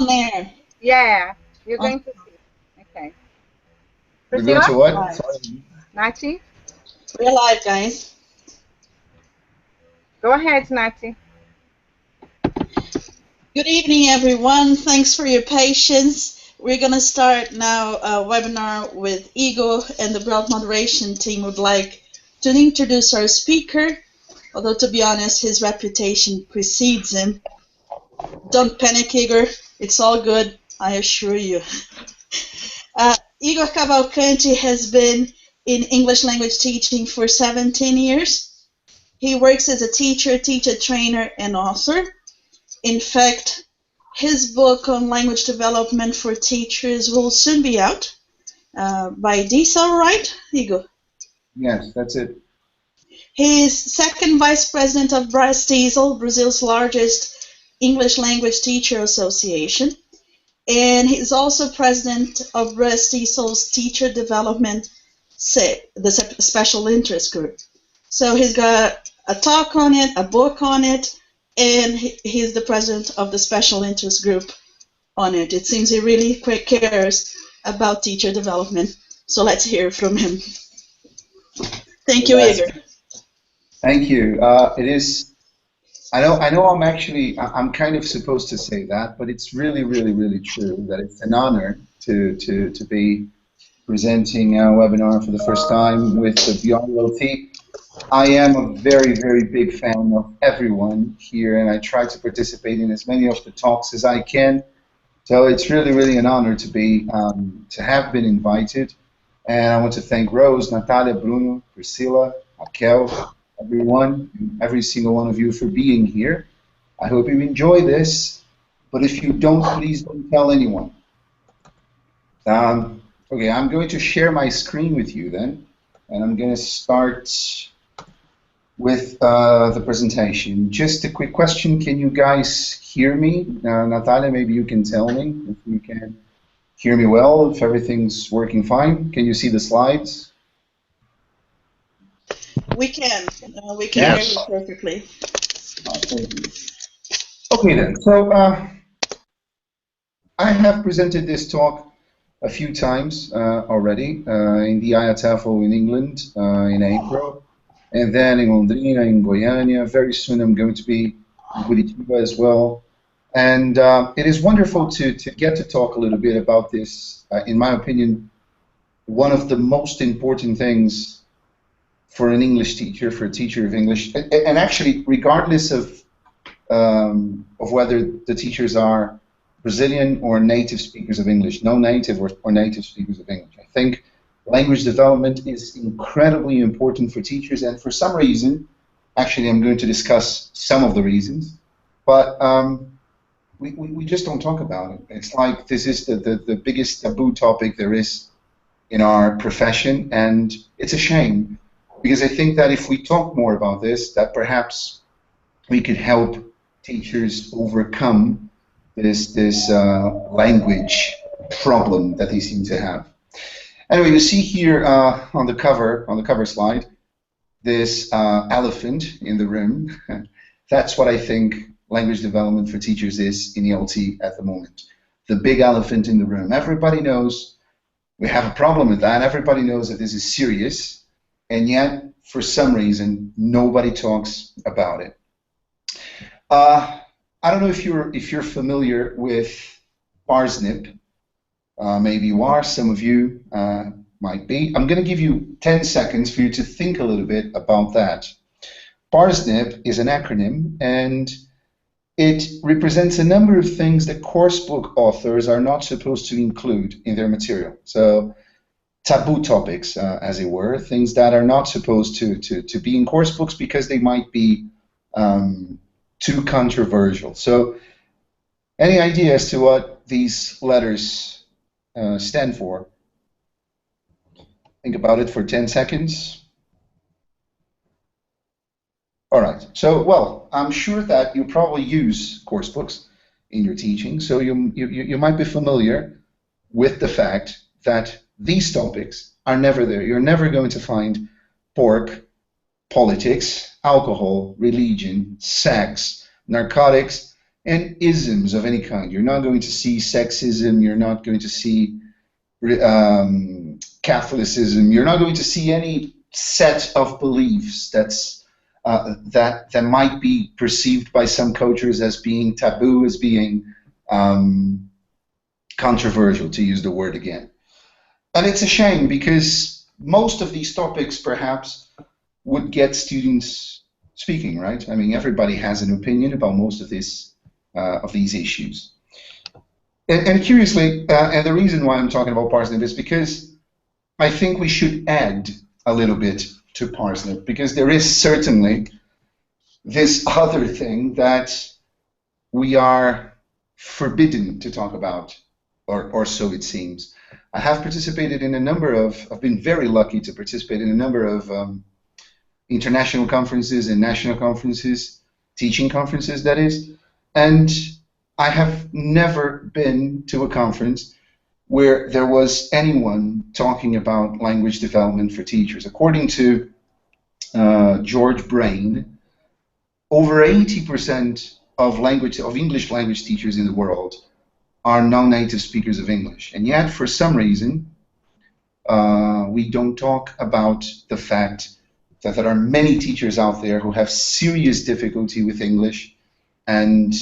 there. Yeah, you're Oh, going to see. Okay. We're going Priscilla? to what? right. Sorry. Nachi? We're live, guys. Go ahead, Nachi. Good evening, everyone. Thanks for your patience. We're going to start now a webinar with Igor, and the broad moderation team would like to introduce our speaker, although to be honest, his reputation precedes him. Don't panic, Igor. It's all good, I assure you. Higor Cavalcante has been in English language teaching for 17 years. He works as a teacher, trainer, and author. In fact, his book on language development for teachers will soon be out by Diesel, right, Igor? Yes, that's it. He is second vice president of Diesel, Brazil's largest English language teacher association. And he's also president of Diesel's teacher development, the special interest group. So he's got a talk on it, a book on it, and he's the president of the special interest group on it. It seems he really cares about teacher development. So let's hear from him. Thank you, Igor. Thank you. It is. I know. I'm kind of supposed to say that, but it's really, really, really true that it's an honor to be presenting our webinar for the first time with the Beyond LT. I am a very, very big fan of everyone here, and I try to participate in as many of the talks as I can. So it's really, really an honor to have been invited. And I want to thank Rose, Natalia, Bruno, Priscilla, Raquel, everyone, every single one of you for being here. I hope you enjoy this, but if you don't, please don't tell anyone. Okay, I'm going to share my screen with you then, and I'm going to start with the presentation. Just a quick question, can you guys hear me? Natalia, maybe you can tell me if you can hear me well, if everything's working fine. Can you see the slides? We can. We can hear you perfectly. Okay then, so I have presented this talk a few times already in the IATEFL in England in April, and then in Londrina, in Goiânia. Very soon I'm going to be in Curitiba as well. And it is wonderful to get to talk a little bit about this, in my opinion, one of the most important things for an English teacher, for a teacher of English, and actually regardless of whether the teachers are Brazilian or native speakers of English, no native or native speakers of English. I think language development is incredibly important for teachers, and for some reason, actually I'm going to discuss some of the reasons, but we just don't talk about it. It's like this is the biggest taboo topic there is in our profession, and it's a shame, because I think that if we talk more about this, that perhaps we could help teachers overcome this language problem that they seem to have. Anyway, you see here on the cover slide, this elephant in the room. That's what I think language development for teachers is in ELT at the moment. The big elephant in the room. Everybody knows we have a problem with that. Everybody knows that this is serious, and yet for some reason nobody talks about it. I don't know if you're familiar with parsnip. Maybe you are. Some of you might be. I'm going to give you 10 seconds for you to think a little bit about that. Parsnip is an acronym, and it represents a number of things that coursebook authors are not supposed to include in their material. So taboo topics, as it were, things that are not supposed to be in coursebooks because they might be too controversial. So any idea as to what these letters stand for? Think about it for 10 seconds. All right. So, well, I'm sure that you probably use coursebooks in your teaching, so you might be familiar with the fact that these topics are never there. You're never going to find pork, politics, alcohol, religion, sex, narcotics, and isms of any kind. You're not going to see sexism. You're not going to see Catholicism. You're not going to see any set of beliefs that might be perceived by some cultures as being taboo, as being controversial, to use the word again. And it's a shame because most of these topics perhaps would get students speaking, right? I mean, everybody has an opinion about most of these issues. And curiously, and the reason why I'm talking about parsnip is because I think we should add a little bit to parsnip, because there is certainly this other thing that we are forbidden to talk about, or so it seems. I have participated in a number of, I've been very lucky to participate in a number of international conferences and national conferences, teaching conferences, that is, and I have never been to a conference where there was anyone talking about language development for teachers. According to George Brain, over 80% of English language teachers in the world are non-native speakers of English, and yet for some reason we don't talk about the fact that there are many teachers out there who have serious difficulty with English and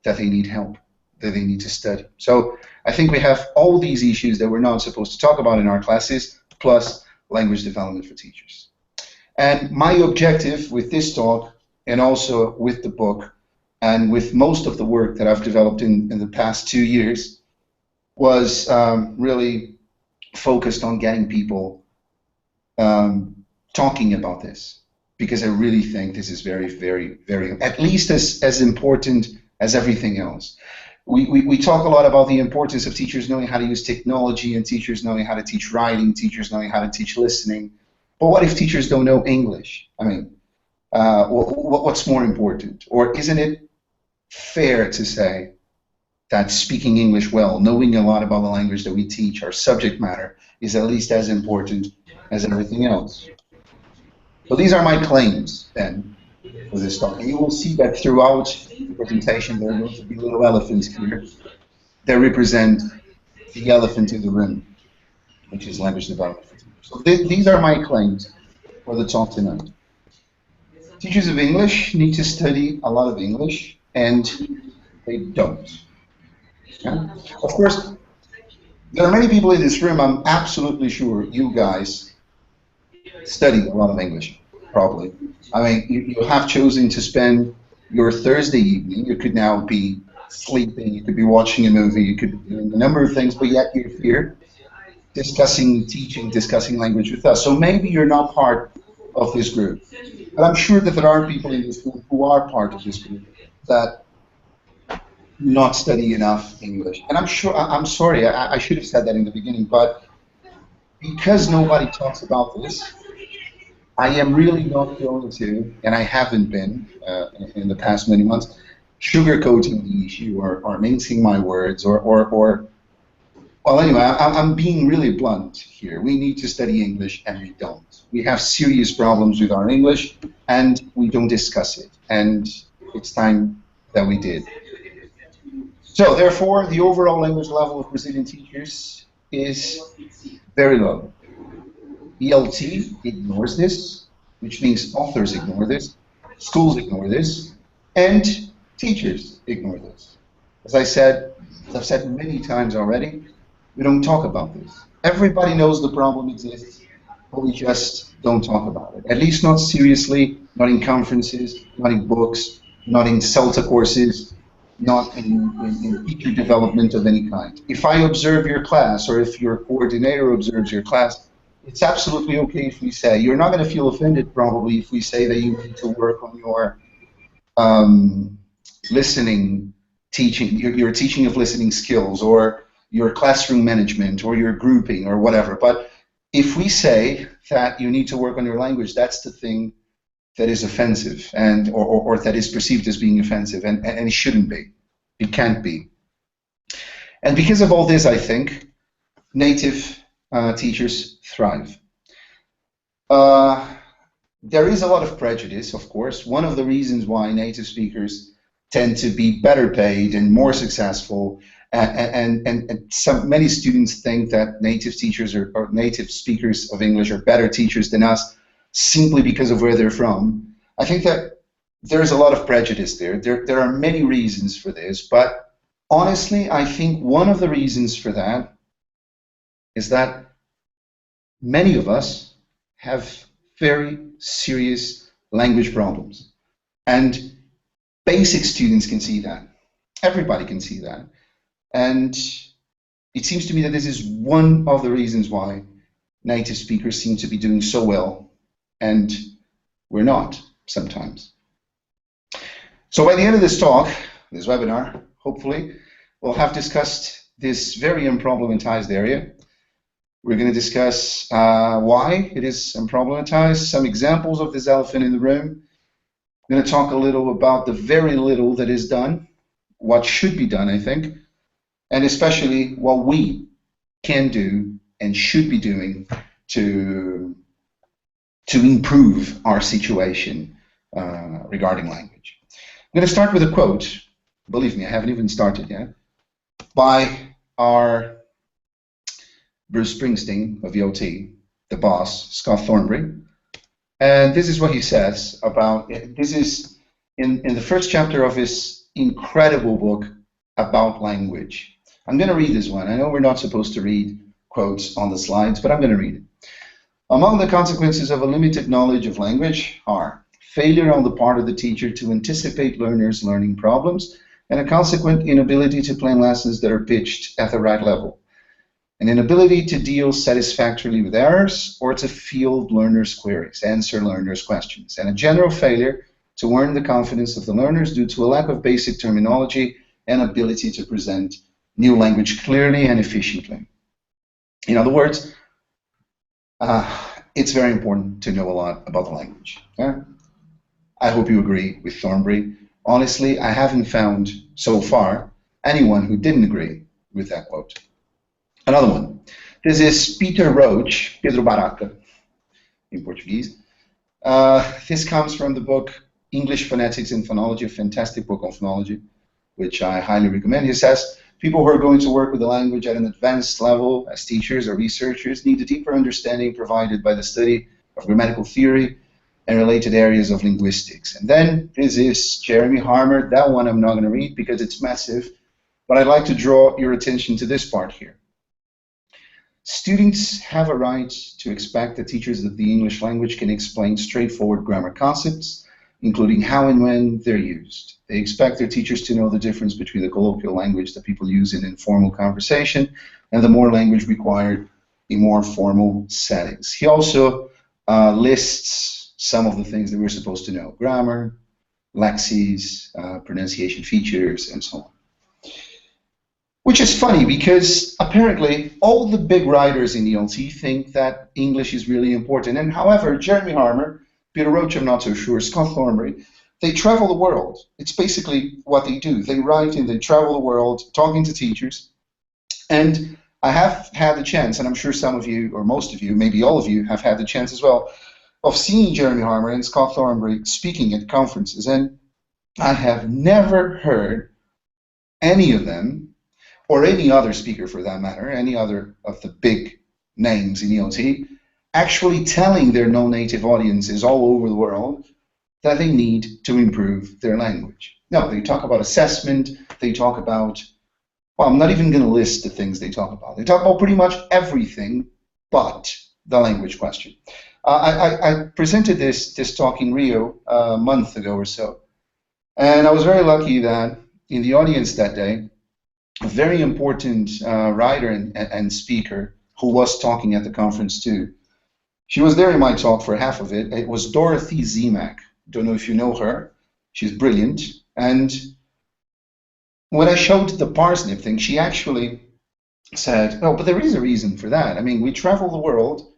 that they need help, that they need to study. So I think we have all these issues that we're not supposed to talk about in our classes, plus language development for teachers. And my objective with this talk, and also with the book, and with most of the work that I've developed in the past 2 years, was really focused on getting people talking about this, because I really think this is very, very, very, at least as important as everything else. We talk a lot about the importance of teachers knowing how to use technology, and teachers knowing how to teach writing, teachers knowing how to teach listening. But what if teachers don't know English? I mean, what's more important? Or isn't it fair to say that speaking English well, knowing a lot about the language that we teach, our subject matter, is at least as important as everything else? So these are my claims, then, for this talk. And you will see that throughout the presentation there are going to be little elephants here that represent the elephant in the room, which is language development. So these are my claims for the talk tonight. Teachers of English need to study a lot of English, and they don't. Yeah? Of course, there are many people in this room, I'm absolutely sure you guys study a lot of English, probably. I mean, you have chosen to spend your Thursday evening. You could now be sleeping, you could be watching a movie, you could be doing a number of things, but yet you're here discussing teaching, discussing language with us. So maybe you're not part of this group. But I'm sure that there are people in this group who are part of this group that do not study enough English. And I'm sorry, I should have said that in the beginning, but because nobody talks about this, I am really not going to, and I haven't been in the past many months, sugarcoating the issue or mincing my words well, anyway, I'm being really blunt here. We need to study English, and we don't. We have serious problems with our English, and we don't discuss it. And it's time that we did. So, therefore, the overall language level of Brazilian teachers is very low. ELT ignores this, which means authors ignore this, schools ignore this, and teachers ignore this. As I've said many times already, we don't talk about this. Everybody knows the problem exists, but we just don't talk about it. At least not seriously, not in conferences, not in books, not in CELTA courses, not in teacher development of any kind. If I observe your class, or if your coordinator observes your class, it's absolutely okay if we say, you're not going to feel offended probably if we say that you need to work on your listening, teaching, your teaching of listening skills, or your classroom management, or your grouping, or whatever. But if we say that you need to work on your language, that's the thing that is offensive, and or that is perceived as being offensive, and it shouldn't be. It can't be. And because of all this, I think native teachers thrive. There is a lot of prejudice, of course. One of the reasons why native speakers tend to be better paid and more successful. And many students think that native teachers or native speakers of English are better teachers than us simply because of where they're from. I think that there's a lot of prejudice there. There are many reasons for this, but honestly, I think one of the reasons for that is that many of us have very serious language problems. And basic students can see that. Everybody can see that. And it seems to me that this is one of the reasons why native speakers seem to be doing so well, and we're not sometimes. So by the end of this talk, this webinar, hopefully, we'll have discussed this very unproblematized area. We're going to discuss why it is unproblematized, some examples of this elephant in the room. I'm going to talk a little about the very little that is done, what should be done, I think, and especially what we can do and should be doing to improve our situation regarding language. I'm going to start with a quote. Believe me, I haven't even started yet, by our Bruce Springsteen of EOT, the boss, Scott Thornbury. And this is what he says about, this is in the first chapter of his incredible book about language. I'm going to read this one. I know we're not supposed to read quotes on the slides, but I'm going to read it. Among the consequences of a limited knowledge of language are failure on the part of the teacher to anticipate learners' learning problems and a consequent inability to plan lessons that are pitched at the right level, an inability to deal satisfactorily with errors or to field learners' queries, answer learners' questions, and a general failure to earn the confidence of the learners due to a lack of basic terminology and ability to present new language clearly and efficiently. In other words, it's very important to know a lot about the language. Yeah? I hope you agree with Thornbury. Honestly, I haven't found so far anyone who didn't agree with that quote. Another one. This is Pedro Barata, in Portuguese. This comes from the book English Phonetics and Phonology, a fantastic book on phonology, which I highly recommend. He says, people who are going to work with the language at an advanced level as teachers or researchers need a deeper understanding provided by the study of grammatical theory and related areas of linguistics. And then this is Jeremy Harmer. That one I'm not going to read because it's massive, but I'd like to draw your attention to this part here. Students have a right to expect that teachers of the English language can explain straightforward grammar concepts, including how and when they're used. They expect their teachers to know the difference between the colloquial language that people use in informal conversation and the more language required in more formal settings. He also lists some of the things that we're supposed to know: grammar, lexes, pronunciation features, and so on. Which is funny because apparently all the big writers in the ELT think that English is really important. And however, Jeremy Harmer, Peter Roach, I'm not so sure, Scott Thornbury, they travel the world. It's basically what they do. They write and they travel the world talking to teachers. And I have had the chance, and I'm sure some of you, or most of you, maybe all of you, have had the chance as well, of seeing Jeremy Harmer and Scott Thornbury speaking at conferences. And I have never heard any of them, or any other speaker for that matter, any other of the big names in ELT, actually telling their non-native audiences all over the world that they need to improve their language. No, they talk about assessment, they talk about, well, I'm not even going to list the things they talk about. They talk about pretty much everything but the language question. I presented this talk in Rio a month ago or so, and I was very lucky that in the audience that day, a very important writer and speaker who was talking at the conference too. She was there in my talk for half of it. It was Dorothy Zemak. Don't know if you know her. She's brilliant. And when I showed the parsnip thing, she actually said, oh, but there is a reason for that. I mean, we travel the world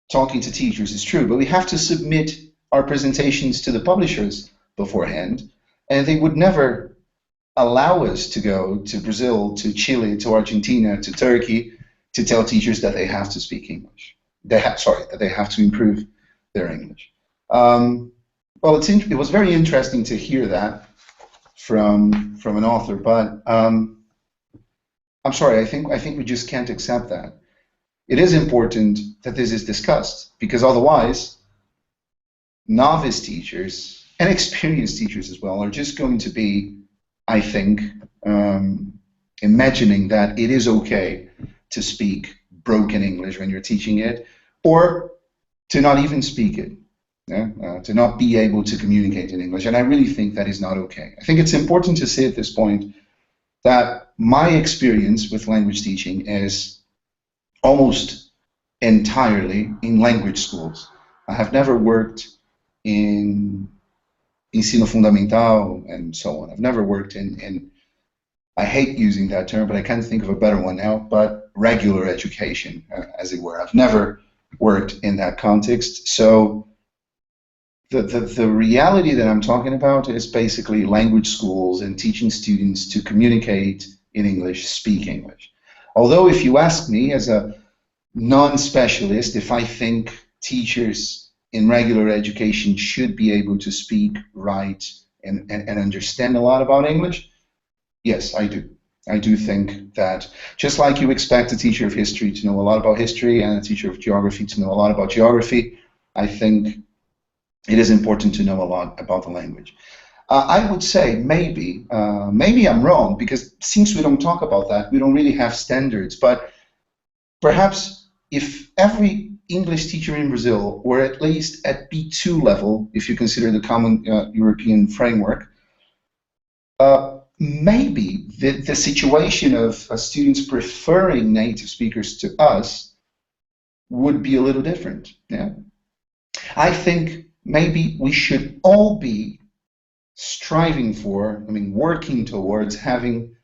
talking to teachers, it's true, but we have to submit our presentations to the publishers beforehand, and they would never allow us to go to Brazil, to Chile, to Argentina, to Turkey, to tell teachers that they have to speak English. That they have to improve their English. Well, it was very interesting to hear that from an author, but I'm sorry. I think we just can't accept that. It is important that this is discussed, because otherwise, novice teachers and experienced teachers as well are just going to be, I think, imagining that it is okay to speak broken English when you're teaching it, or to not even speak it, to not be able to communicate in English. And I really think that is not okay. I think it's important to say at this point that my experience with language teaching is almost entirely in language schools. I have never worked in ensino fundamental and so on. I've never worked in I hate using that term, but I can't think of a better one now, but regular education, as it were. I've never worked in that context. So the reality that I'm talking about is basically language schools and teaching students to communicate in English, speak English. Although if you ask me as a non-specialist if I think teachers in regular education should be able to speak, write, and understand a lot about English, yes, I do. I do think that just like you expect a teacher of history to know a lot about history and a teacher of geography to know a lot about geography, I think it is important to know a lot about the language. I would say maybe I'm wrong, because since we don't talk about that, we don't really have standards, but perhaps if every English teacher in Brazil were at least at B2 level, if you consider the common European framework, maybe the situation of students preferring native speakers to us would be a little different. Yeah, I think maybe we should all be striving for, working towards having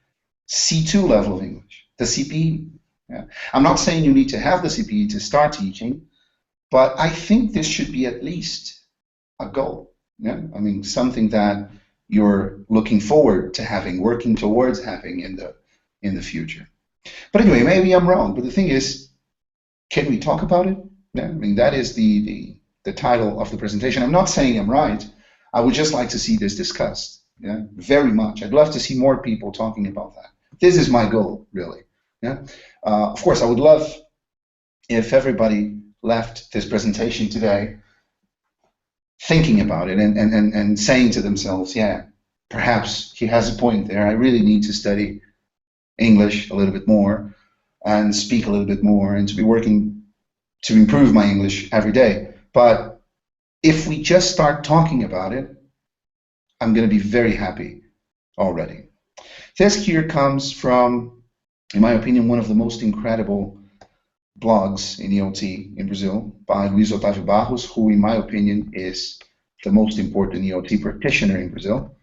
C2 level of English, the CPE. Yeah. I'm not saying you need to have the CPE to start teaching, but I think this should be at least a goal. Yeah, something that you're looking forward to having, working towards having in the future. But anyway, maybe I'm wrong. But the thing is, can we talk about it? Yeah, that is the title of the presentation. I'm not saying I'm right. I would just like to see this discussed. Yeah, very much. I'd love to see more people talking about that. This is my goal, really. Yeah. Of course, I would love if everybody left this presentation today thinking about it and saying to themselves, yeah, perhaps he has a point there. I really need to study English a little bit more and speak a little bit more and to be working to improve my English every day. But if we just start talking about it, I'm going to be very happy already. This here comes from, in my opinion, one of the most incredible blogs in EOT in Brazil by Luiz Otávio Barros, who, in my opinion, is the most important EOT practitioner in Brazil.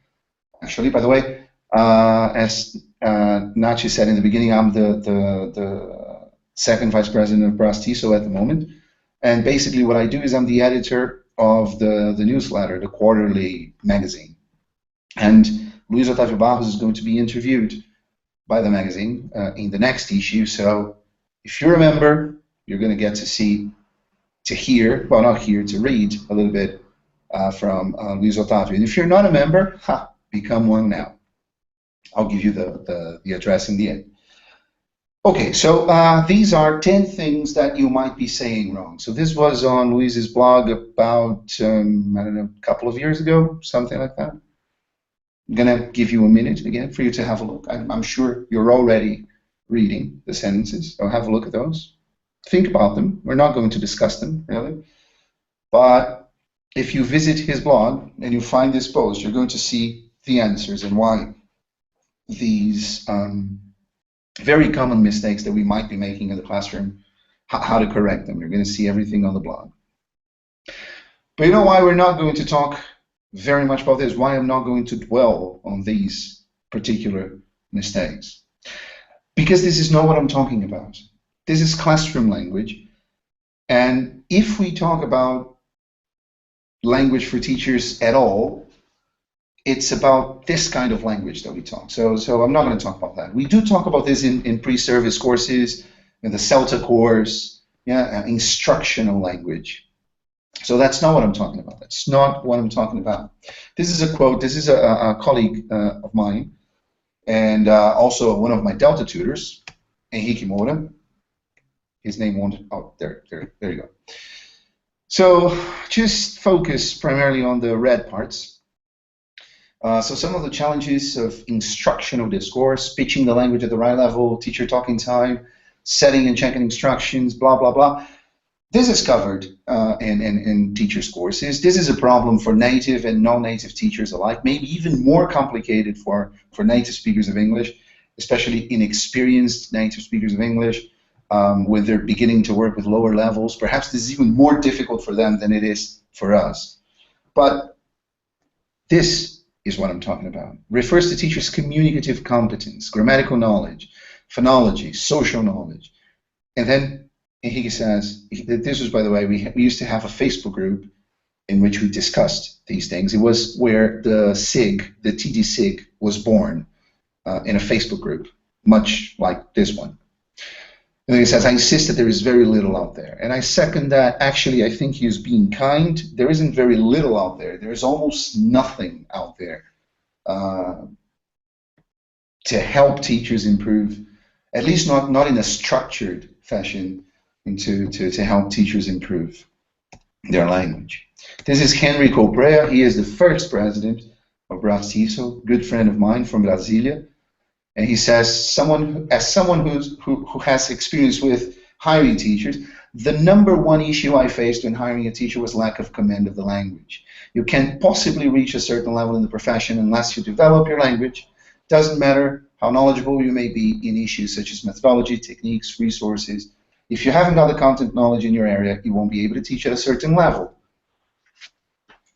Actually, by the way, as Nachi said in the beginning, I'm the second vice president of Brastiso at the moment. And basically what I do is I'm the editor of the newsletter, the quarterly magazine. And Luiz Otávio Barros is going to be interviewed by the magazine in the next issue. So if you're a member, you're going to get to hear, well, not hear, to read a little bit from Luiz Otávio. And if you're not a member, become one now. I'll give you the address in the end. Okay, so these are 10 things that you might be saying wrong. So this was on Luiz's blog about, I don't know, a couple of years ago, something like that. I'm going to give you a minute again for you to have a look. I'm sure you're already reading the sentences, so have a look at those. Think about them. We're not going to discuss them, really. But if you visit his blog and you find this post, you're going to see the answers and why these very common mistakes that we might be making in the classroom, how to correct them. You're going to see everything on the blog. But you know why we're not going to talk very much about this, why I'm not going to dwell on these particular mistakes? Because this is not what I'm talking about. This is classroom language. And if we talk about language for teachers at all, it's about this kind of language that we talk. So I'm not going to talk about that. We do talk about this in pre-service courses, in the CELTA course, yeah, instructional language. So that's not what I'm talking about. That's not what I'm talking about. This is a quote. This is a colleague of mine, and also one of my Delta tutors, Henrique Moura. His name won't. Oh, there you go. So just focus primarily on the red parts. So some of the challenges of instructional discourse, pitching the language at the right level, teacher talking time, setting and checking instructions, blah, blah, blah. This is covered in teachers' courses. This is a problem for native and non-native teachers alike, maybe even more complicated for native speakers of English, especially inexperienced native speakers of English, when they're beginning to work with lower levels. Perhaps this is even more difficult for them than it is for us. But this is what I'm talking about. Refers to teachers' communicative competence, grammatical knowledge, phonology, social knowledge. And then he says, this was, by the way, we used to have a Facebook group in which we discussed these things. It was where the SIG, the TD SIG, was born in a Facebook group, much like this one. And then he says, I insist that there is very little out there. And I second that. Actually, I think he is being kind. There isn't very little out there. There is almost nothing out there to help teachers improve, at least not in a structured fashion, and to help teachers improve their language. This is Henrique Moura. He is the first president of Brastiso, good friend of mine from Brasilia. And he says, as someone who has experience with hiring teachers, the number one issue I faced when hiring a teacher was lack of command of the language. You can't possibly reach a certain level in the profession unless you develop your language. Doesn't matter how knowledgeable you may be in issues such as methodology, techniques, resources. If you haven't got the content knowledge in your area, you won't be able to teach at a certain level.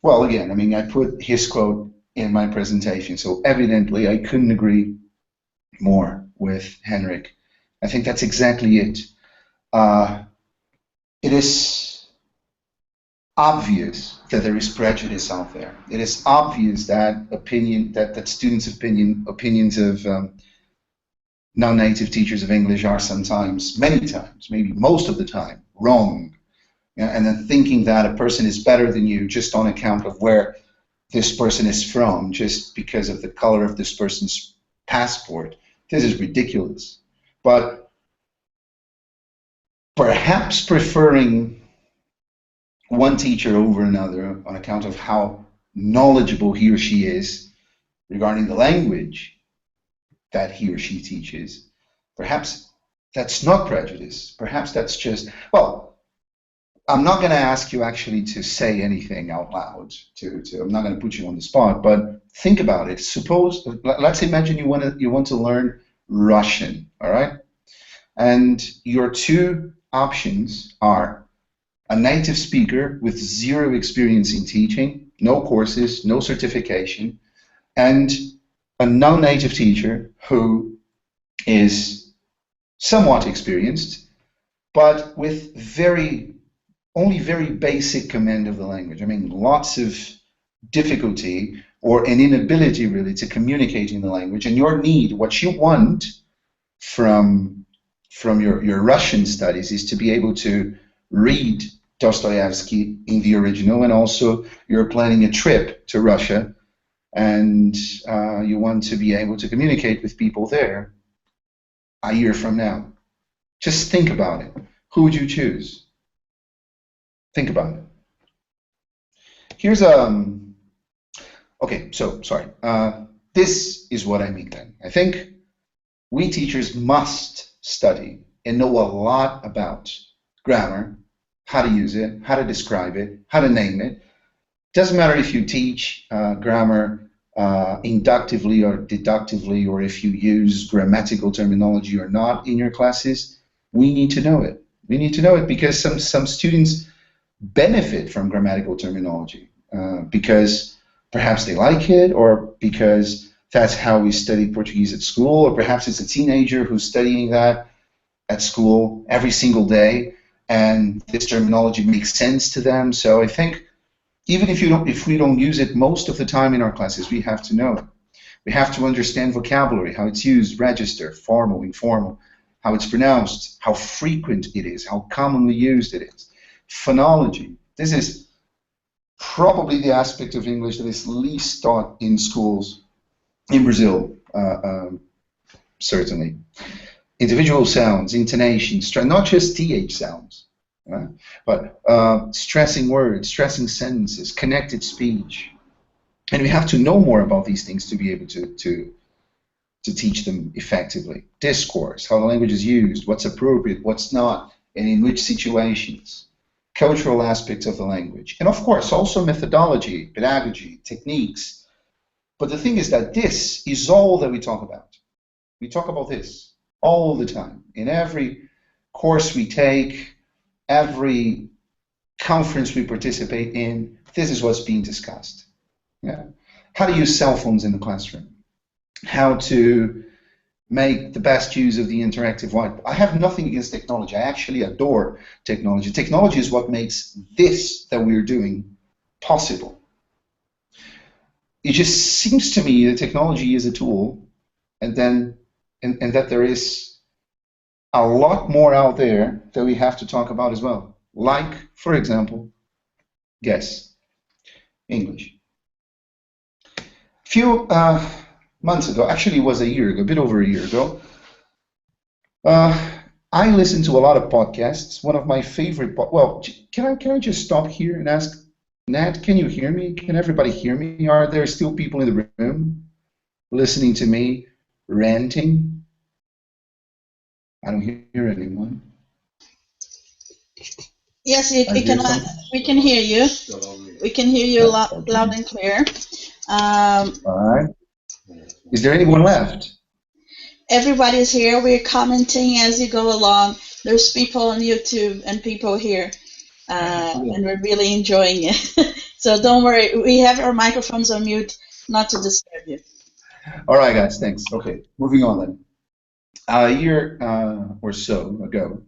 Well, again, I mean, I put his quote in my presentation, so evidently I couldn't agree more with Henrique. I think that's exactly it. It is obvious that there is prejudice out there. It is obvious that students' opinions of non-native teachers of English are sometimes, many times, maybe most of the time, wrong. And then thinking that a person is better than you just on account of where this person is from, just because of the color of this person's passport. This is ridiculous. But perhaps preferring one teacher over another on account of how knowledgeable he or she is regarding the language that he or she teaches, perhaps that's not prejudice. Perhaps that's just, well, I'm not going to ask you actually to say anything out loud. I'm not going to put you on the spot, but think about it. Suppose, let's imagine you want to learn Russian, all right? And your two options are a native speaker with zero experience in teaching, no courses, no certification, and a non-native teacher who is somewhat experienced, but with only very basic command of the language. I mean, lots of difficulty or an inability really to communicate in the language, and your need, what you want from your Russian studies is to be able to read Dostoevsky in the original, and also you're planning a trip to Russia, and you want to be able to communicate with people there a year from now. Just think about it. Who would you choose? Think about it. Here's okay, so sorry. This is what I mean then. I think we teachers must study and know a lot about grammar, how to use it, how to describe it, how to name it. Doesn't matter if you teach grammar inductively or deductively, or if you use grammatical terminology or not in your classes. We need to know it. We need to know it because some students benefit from grammatical terminology because perhaps they like it, or because that's how we study Portuguese at school, or perhaps it's a teenager who's studying that at school every single day, and this terminology makes sense to them. So I think even if we don't use it most of the time in our classes, we have to know it. We have to understand vocabulary, how it's used, register, formal, informal, how it's pronounced, how frequent it is, how commonly used it is. Phonology. This is probably the aspect of English that is least taught in schools in Brazil, certainly. Individual sounds, intonation, not just TH sounds, right? But stressing words, stressing sentences, connected speech. And we have to know more about these things to be able to teach them effectively. Discourse, how the language is used, what's appropriate, what's not, and in which situations. Cultural aspects of the language. And of course, also methodology, pedagogy, techniques. But the thing is that this is all that we talk about. We talk about this all the time. In every course we take, every conference we participate in, this is what's being discussed. Yeah. How to use cell phones in the classroom. How to make the best use of the interactive whiteboard. I have nothing against technology. I actually adore technology. Technology is what makes this that we're doing possible. It just seems to me that technology is a tool, and that there is a lot more out there that we have to talk about as well. Like, for example, guess, English. A few months ago, actually it was a year ago, a bit over a year ago, I listen to a lot of podcasts. One of my favorite, well, can I just stop here and ask, Nat, can you hear me? Can everybody hear me? Are there still people in the room listening to me ranting? I don't hear anyone. Yes, we can hear you. We can hear you loud and clear. All right. Is there anyone left? Everybody's here. We're commenting as you go along. There's people on YouTube and people here, and we're really enjoying it. So don't worry. We have our microphones on mute, not to disturb you. All right, guys. Thanks. Okay, moving on then. A year or so ago,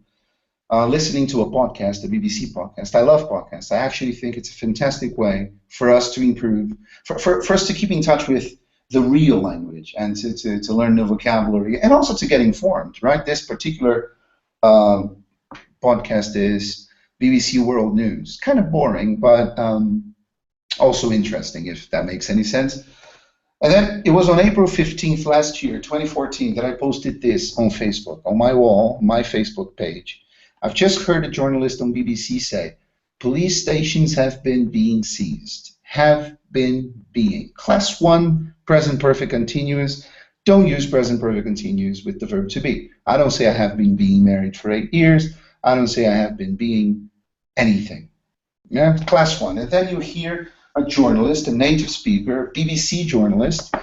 listening to a podcast, a BBC podcast. I love podcasts. I actually think it's a fantastic way for us to improve, for us to keep in touch with the real language and to learn the vocabulary and also to get informed, right? This particular podcast is BBC World News. Kind of boring, but also interesting, if that makes any sense. And then it was on April 15th last year, 2014, that I posted this on Facebook, on my wall, my Facebook page. I've just heard a journalist on BBC say, police stations have been being seized. Have been being. Class 1, present perfect continuous. Don't use present perfect continuous with the verb to be. I don't say I have been being married for 8 years. I don't say I have been being anything. Yeah, class 1. And then you hear a journalist, a native speaker, BBC journalist.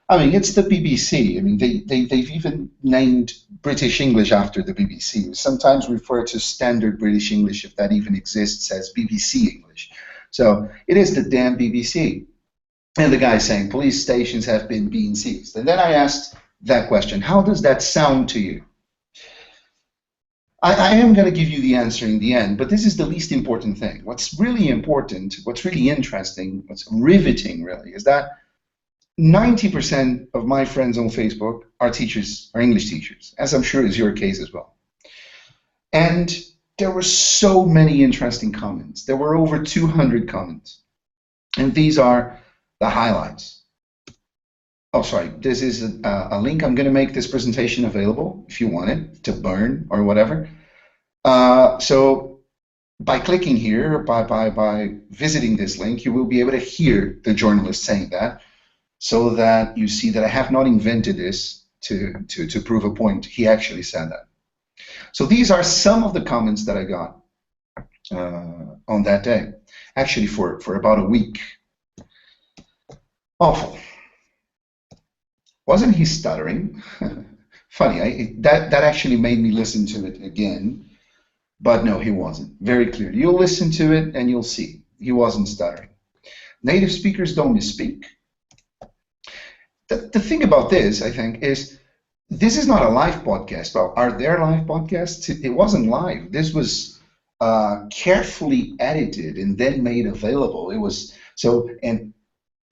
I mean, it's the BBC. I mean, they've even named British English after the BBC. We sometimes refer to standard British English, if that even exists, as BBC English. So it is the damn BBC. And the guy saying, police stations have been being seized. And then I asked that question, how does that sound to you? I am going to give you the answer in the end, but this is the least important thing. What's really important, what's really interesting, what's riveting really, is that 90% of my friends on Facebook are teachers, are English teachers, as I'm sure is your case as well. And there were so many interesting comments. There were over 200 comments. And these are the highlights. Oh, sorry, this is a link. I'm going to make this presentation available if you want it to burn or whatever. So by clicking here, by visiting this link, you will be able to hear the journalist saying that, so that you see that I have not invented this to prove a point. He actually said that. So these are some of the comments that I got on that day, actually for about a week. Awful. Wasn't he stuttering? Funny, that actually made me listen to it again, but no, he wasn't. Very clear. You'll listen to it and you'll see. He wasn't stuttering. Native speakers don't misspeak. The thing about this, I think, is this is not a live podcast. Well, are there live podcasts? It wasn't live. This was carefully edited and then made available. It was so, and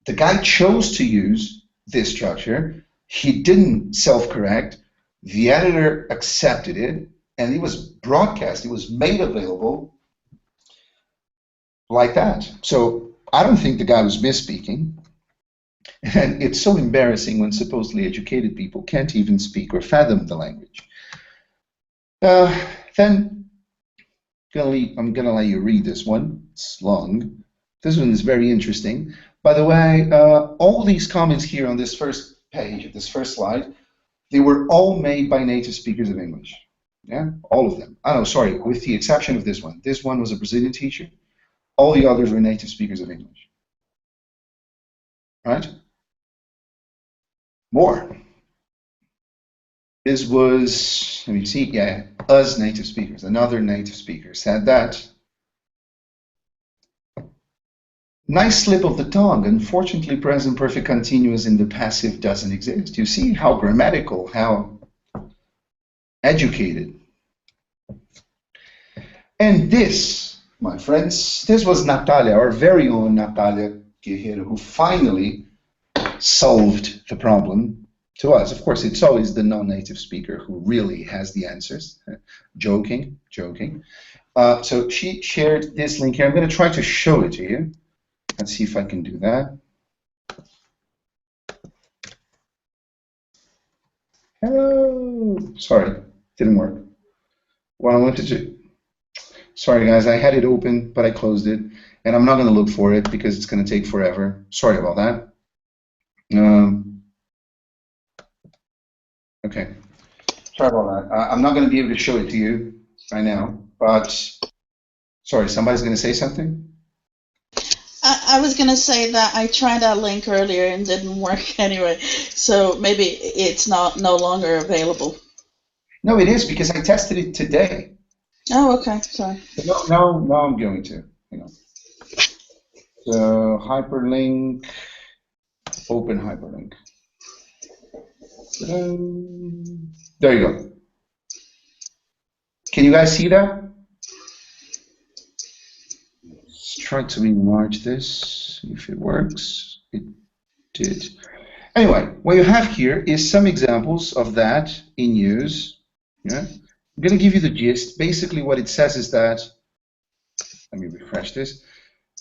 the guy chose to use this structure. He didn't self-correct. The editor accepted it, and it was broadcast. It was made available like that. So I don't think the guy was misspeaking. And it's so embarrassing when supposedly educated people can't even speak or fathom the language. Then I'm gonna let you read this one. It's long. This one is very interesting. By the way, all these comments here on this first page, this first slide, they were all made by native speakers of English. Yeah, all of them. Oh, sorry, with the exception of this one. This one was a Brazilian teacher. All the others were native speakers of English. Right? More. This was, let me see, yeah, us native speakers. Another native speaker said that. Nice slip of the tongue. Unfortunately, present perfect continuous in the passive doesn't exist. You see how grammatical, how educated. And this, my friends, this was Natalia, our very own Natalia Guerreiro, who finally solved the problem to us. Of course, it's always the non-native speaker who really has the answers. Joking, joking. So she shared this link here. I'm going to try to show it to you. Let's see if I can do that. Hello. Sorry, didn't work. What I wanted to. Sorry, guys, I had it open, but I closed it, and I'm not going to look for it because it's going to take forever. Sorry about that. Okay. Sorry about that. I'm not going to be able to show it to you right now, but sorry, somebody's going to say something? I was going to say that I tried that link earlier and didn't work anyway, so maybe it's no longer available. No, it is because I tested it today. Oh, okay. Sorry. No, I'm going to. Hang on. So hyperlink, open hyperlink. There you go. Can you guys see that? Let's try to enlarge this, see if it works. It did. Anyway, what you have here is some examples of that in use. Yeah. I'm going to give you the gist. Basically, what it says is that, let me refresh this,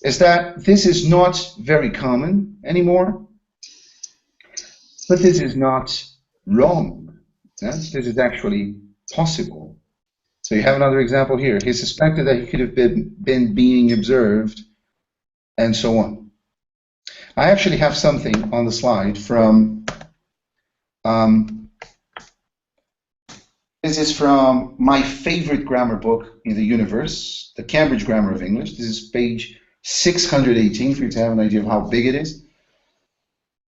is that this is not very common anymore, but this is not wrong. Yeah? This is actually possible. So you have another example here. He suspected that he could have been being observed, and so on. I actually have something on the slide from this is from my favorite grammar book in the universe, the Cambridge Grammar of English. This is page 618 for you to have an idea of how big it is.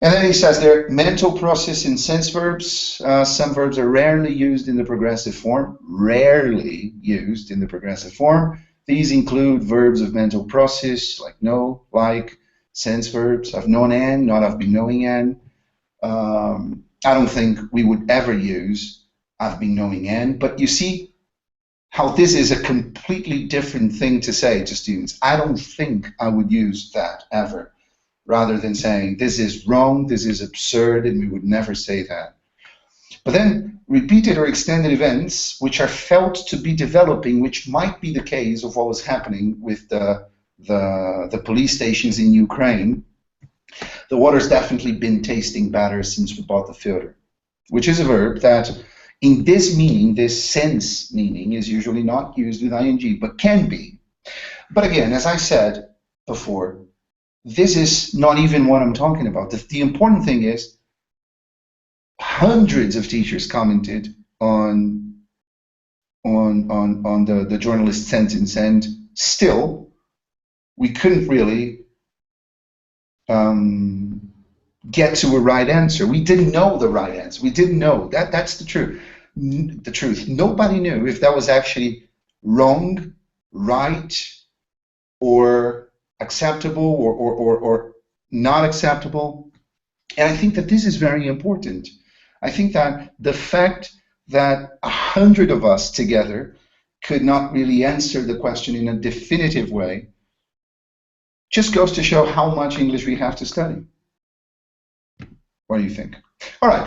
And then he says there, mental process in sense verbs. Some verbs are rarely used in the progressive form. Rarely used in the progressive form. These include verbs of mental process, like know, like, sense verbs. I've known and, not I've been knowing and. I don't think we would ever use I've been knowing and, but you see how this is a completely different thing to say to students. I don't think I would use that ever, rather than saying this is wrong, this is absurd, and we would never say that. But then repeated or extended events which are felt to be developing, which might be the case of what was happening with the police stations in Ukraine. The water's definitely been tasting better since we bought the filter, which is a verb that in this meaning, this sense meaning, is usually not used with ing, but can be. But again, as I said before, this is not even what I'm talking about. The important thing is hundreds of teachers commented on the journalist sentence, and still we couldn't really get to a right answer. We didn't know the right answer. We didn't know. That's the truth. The truth. Nobody knew if that was actually wrong, right, or acceptable, or not acceptable. And I think that this is very important. I think that the fact that 100 of us together could not really answer the question in a definitive way just goes to show how much English we have to study. What do you think? All right,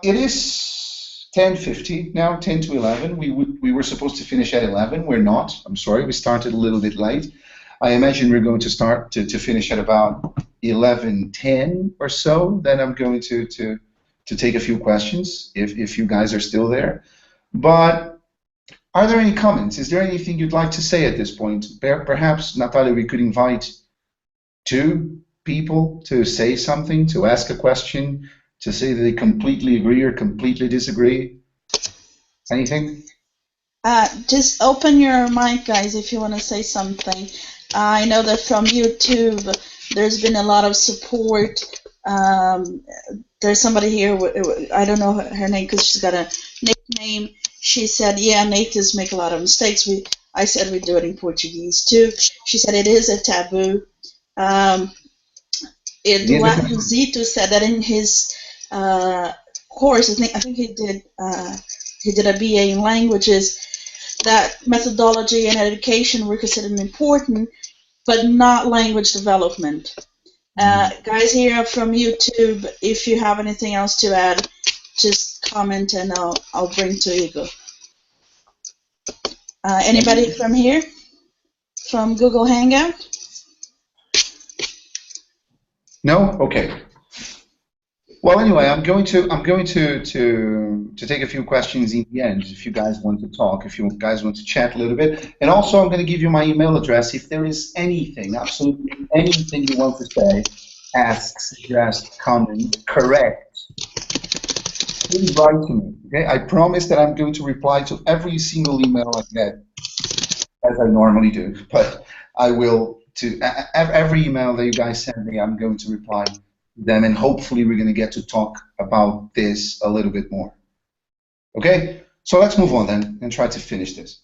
it is 10:50 now, 10 to 11. We were supposed to finish at 11. We're not. I'm sorry, we started a little bit late. I imagine we're going to start to finish at about 11:10 or so. Then I'm going to take a few questions if you guys are still there. But are there any comments? Is there anything you'd like to say at this point? Perhaps, Natalia, we could invite two people to say something, to ask a question, to say that they completely agree or completely disagree. Anything? Just open your mic, guys, if you want to say something. I know that from YouTube, there's been a lot of support. There's somebody here, I don't know her name because she's got a nickname. She said, yeah, natives make a lot of mistakes. I said we do it in Portuguese too. She said it is a taboo. Zito said that in his course, I think he did a BA in languages, that methodology and education were considered important, but not language development. Guys here from YouTube, if you have anything else to add, just comment and I'll bring to Igor. Anybody from here? From Google Hangout? No? Okay. Well, anyway, I'm going to take a few questions in the end. If you guys want to talk, if you guys want to chat a little bit, and also I'm going to give you my email address. If there is anything, absolutely anything you want to say, ask, suggest, comment, correct, please write to me. Okay, I promise that I'm going to reply to every single email I get, as I normally do. But I will to every email that you guys send me. I'm going to reply them, and hopefully we're going to get to talk about this a little bit more. Okay, so let's move on then and try to finish this.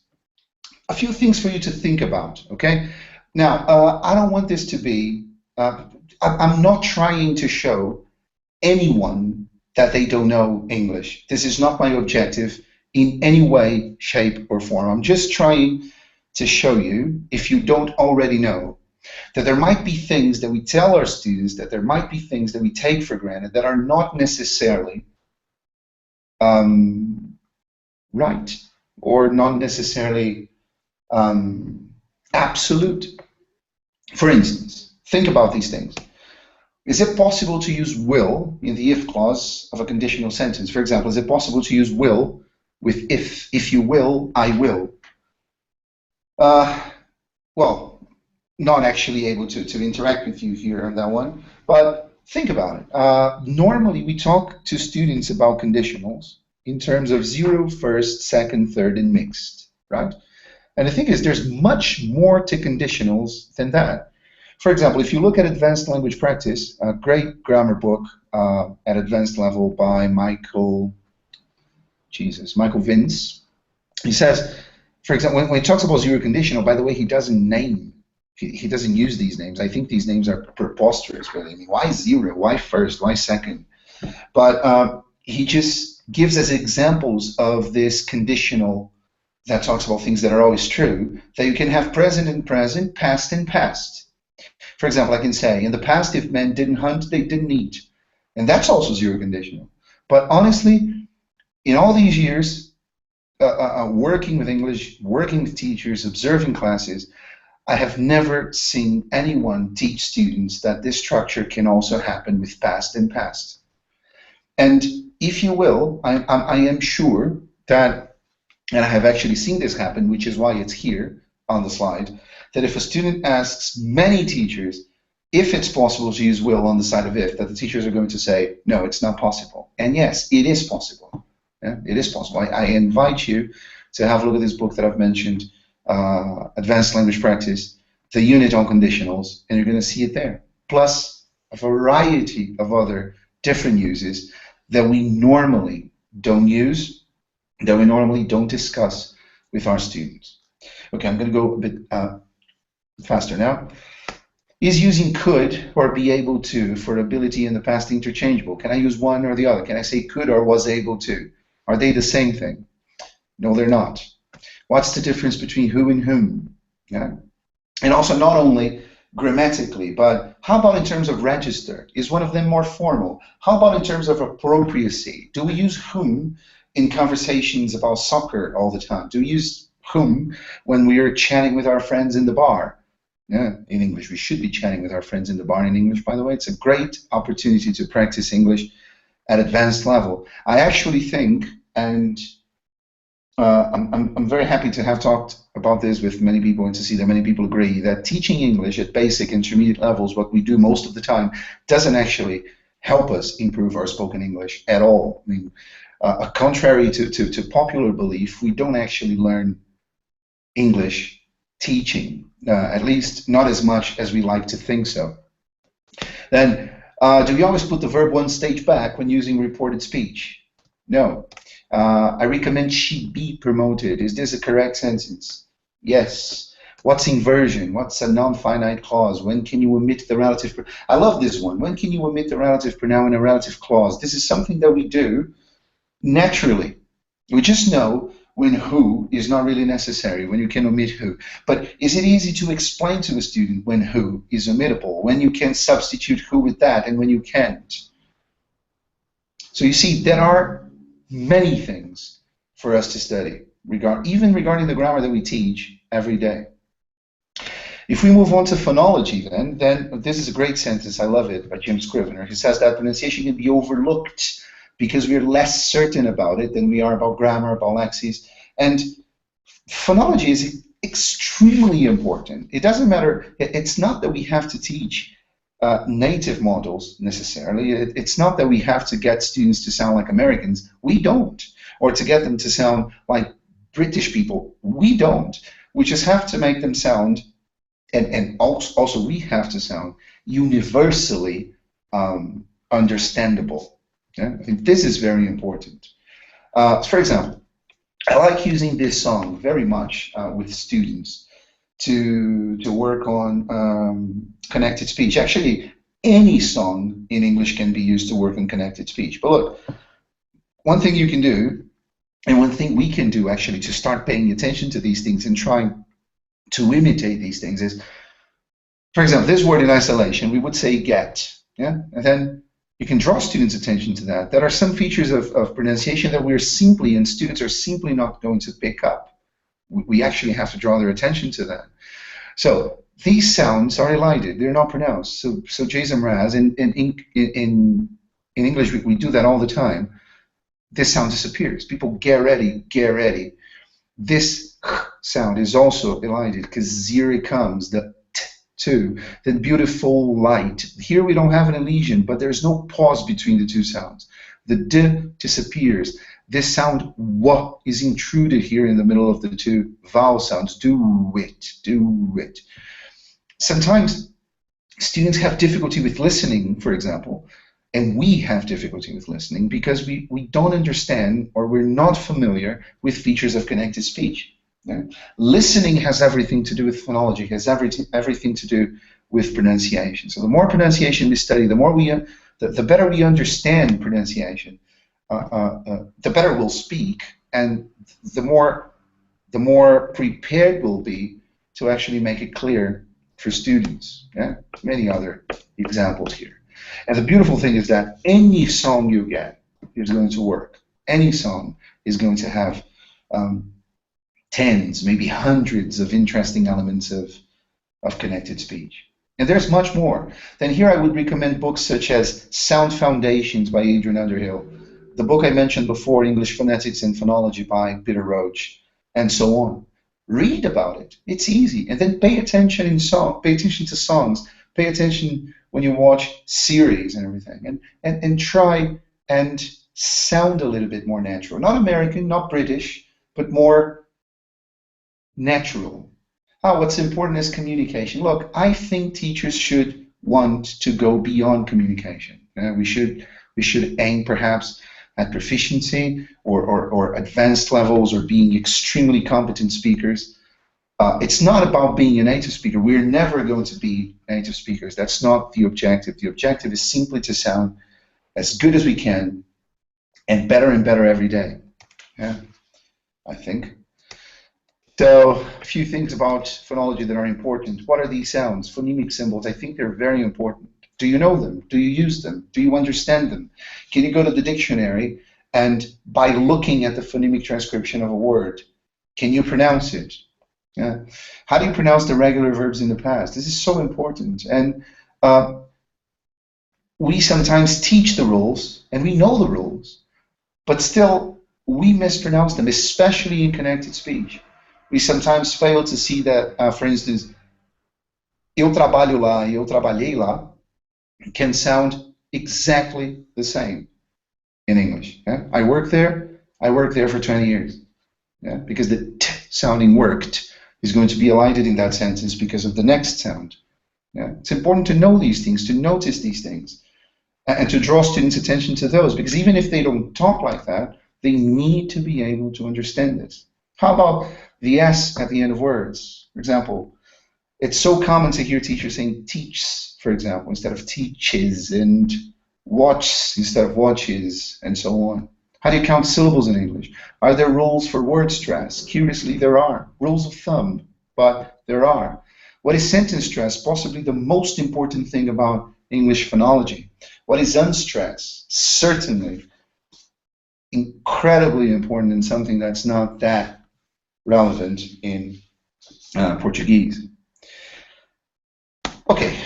A few things for you to think about. Okay, now I don't want this to be I'm not trying to show anyone that they don't know English. This is not my objective in any way, shape, or form. I'm just trying to show you, if you don't already know, that there might be things that we tell our students, that there might be things that we take for granted that are not necessarily right, or not necessarily absolute. For instance, think about these things. Is it possible to use will in the if clause of a conditional sentence? For example, is it possible to use will with if you will, I will? Well, not actually able to interact with you here on that one, but think about it. Normally, we talk to students about conditionals in terms of 0, first, second, third, and mixed, right? And the thing is, there's much more to conditionals than that. For example, if you look at Advanced Language Practice, a great grammar book at advanced level by Michael Vince, he says, for example, when he talks about zero conditional, by the way, he doesn't name, he doesn't use these names. I think these names are preposterous, really. I mean, why 0? Why first? Why second? But he just gives us examples of this conditional that talks about things that are always true, that you can have present and present, past and past. For example, I can say, in the past, if men didn't hunt, they didn't eat. And that's also zero conditional. But honestly, in all these years, working with English, working with teachers, observing classes, I have never seen anyone teach students that this structure can also happen with past and past. And if you will, I am sure that, and I have actually seen this happen, which is why it's here on the slide, that if a student asks many teachers if it's possible to use will on the side of if, that the teachers are going to say, no, it's not possible. And yes, it is possible. Yeah, it is possible. I invite you to have a look at this book that I've mentioned, Advanced Language Practice, the unit on conditionals, and you're going to see it there. Plus a variety of other different uses that we normally don't use, that we normally don't discuss with our students. Okay, I'm going to go a bit faster now. Is using could or be able to for ability in the past interchangeable? Can I use one or the other? Can I say could or was able to? Are they the same thing? No, they're not. What's the difference between who and whom? Yeah. And also not only grammatically, but how about in terms of register? Is one of them more formal? How about in terms of appropriacy? Do we use whom in conversations about soccer all the time? Do we use whom when we are chatting with our friends in the bar? Yeah, in English. We should be chatting with our friends in the bar in English, by the way. It's a great opportunity to practice English at advanced level. I actually think, and I'm very happy to have talked about this with many people and to see that many people agree that teaching English at basic intermediate levels, what we do most of the time, doesn't actually help us improve our spoken English at all. I mean, contrary to popular belief, we don't actually learn English teaching, at least not as much as we like to think so. Then, do we always put the verb one stage back when using reported speech? No. I recommend she be promoted. Is this a correct sentence? Yes. What's inversion? What's a non-finite clause? When can you omit the relative? I love this one. When can you omit the relative pronoun in a relative clause? This is something that we do naturally. We just know when who is not really necessary, when you can omit who. But is it easy to explain to a student when who is omittable, when you can substitute who with that, and when you can't? So you see, there are many things for us to study, even regarding the grammar that we teach every day. If we move on to phonology, then this is a great sentence, I love it, by Jim Scrivener. He says that pronunciation can be overlooked because we're less certain about it than we are about grammar, about lexis. And phonology is extremely important. It doesn't matter, it's not that we have to teach native models necessarily. It's not that we have to get students to sound like Americans. We don't. Or to get them to sound like British people. We don't. We just have to make them sound, and also we have to sound universally understandable. Yeah? I think this is very important. For example, I like using this song very much with students to work on connected speech. Actually, any song in English can be used to work on connected speech. But look, one thing you can do, and one thing we can do actually to start paying attention to these things and trying to imitate these things is, for example, this word in isolation, we would say get, yeah? And then you can draw students' attention to that. There are some features of pronunciation that we're simply, and students are simply not going to pick up. We actually have to draw their attention to that. So these sounds are elided; they're not pronounced. So Jason Raz, in English, we do that all the time. This sound disappears. People get ready, get ready. This sound is also elided because here it comes, the t, the beautiful light. Here we don't have an elision, but there's no pause between the two sounds. The d disappears. This sound w is intruded here in the middle of the two vowel sounds. Do it, do it. Sometimes students have difficulty with listening, for example, and we have difficulty with listening because we don't understand or we're not familiar with features of connected speech. Yeah? Listening has everything to do with phonology, has everything to do with pronunciation. So the more pronunciation we study, the more the better we understand pronunciation, the better we'll speak, and the more prepared we'll be to actually make it clear for students. Yeah? Many other examples here. And the beautiful thing is that any song you get is going to work. Any song is going to have tens, maybe hundreds of interesting elements of connected speech. And there's much more. Then here I would recommend books such as Sound Foundations by Adrian Underhill, the book I mentioned before, English Phonetics and Phonology by Peter Roach, and so on. Read about it. It's easy. And then pay attention pay attention to songs, pay attention when you watch series and everything, and try and sound a little bit more natural. Not American, not British, but more natural. What's important is communication. Look, I think teachers should want to go beyond communication. We should aim perhaps at proficiency or advanced levels or being extremely competent speakers. It's not about being a native speaker. We're never going to be native speakers. That's not the objective. The objective is simply to sound as good as we can and better every day. Yeah, I think. So a few things about phonology that are important. What are these sounds? Phonemic symbols. I think they're very important. Do you know them? Do you use them? Do you understand them? Can you go to the dictionary and by looking at the phonemic transcription of a word, can you pronounce it? Yeah. How do you pronounce the regular verbs in the past? This is so important. And uh, we sometimes teach the rules and we know the rules, but still we mispronounce them, especially in connected speech. We sometimes fail to see that, for instance, eu trabalho lá, eu trabalhei lá can sound exactly the same in English. Yeah? I work there for 20 years. Yeah? Because the t sounding worked is going to be elided in that sentence because of the next sound. Yeah? It's important to know these things, to notice these things, and to draw students' attention to those, because even if they don't talk like that, they need to be able to understand this. How about the S at the end of words? For example, it's so common to hear teachers saying teaches, for example, instead of teaches, and watch instead of watches, and so on. How do you count syllables in English? Are there rules for word stress? Curiously, there are. Rules of thumb, but there are. What is sentence stress? Possibly the most important thing about English phonology. What is unstressed? Certainly incredibly important and something that's not that relevant in Portuguese. Okay,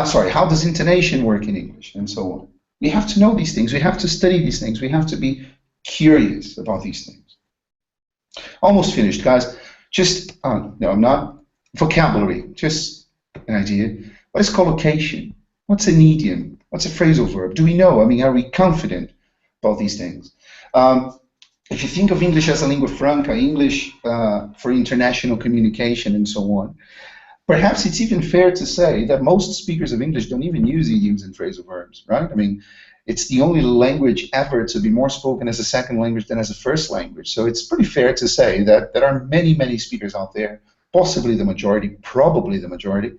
sorry, how does intonation work in English and so on? We have to know these things, we have to study these things, we have to be curious about these things. Almost finished, guys. Just, no, I'm not. Vocabulary, just an idea. What is collocation? What's an idiom? What's a phrasal verb? Do we know? I mean, are we confident about these things? If you think of English as a lingua franca, English for international communication and so on, perhaps it's even fair to say that most speakers of English don't even use idioms and phrasal verbs, right? I mean, it's the only language ever to be more spoken as a second language than as a first language. So it's pretty fair to say that there are many, many speakers out there, possibly the majority, probably the majority,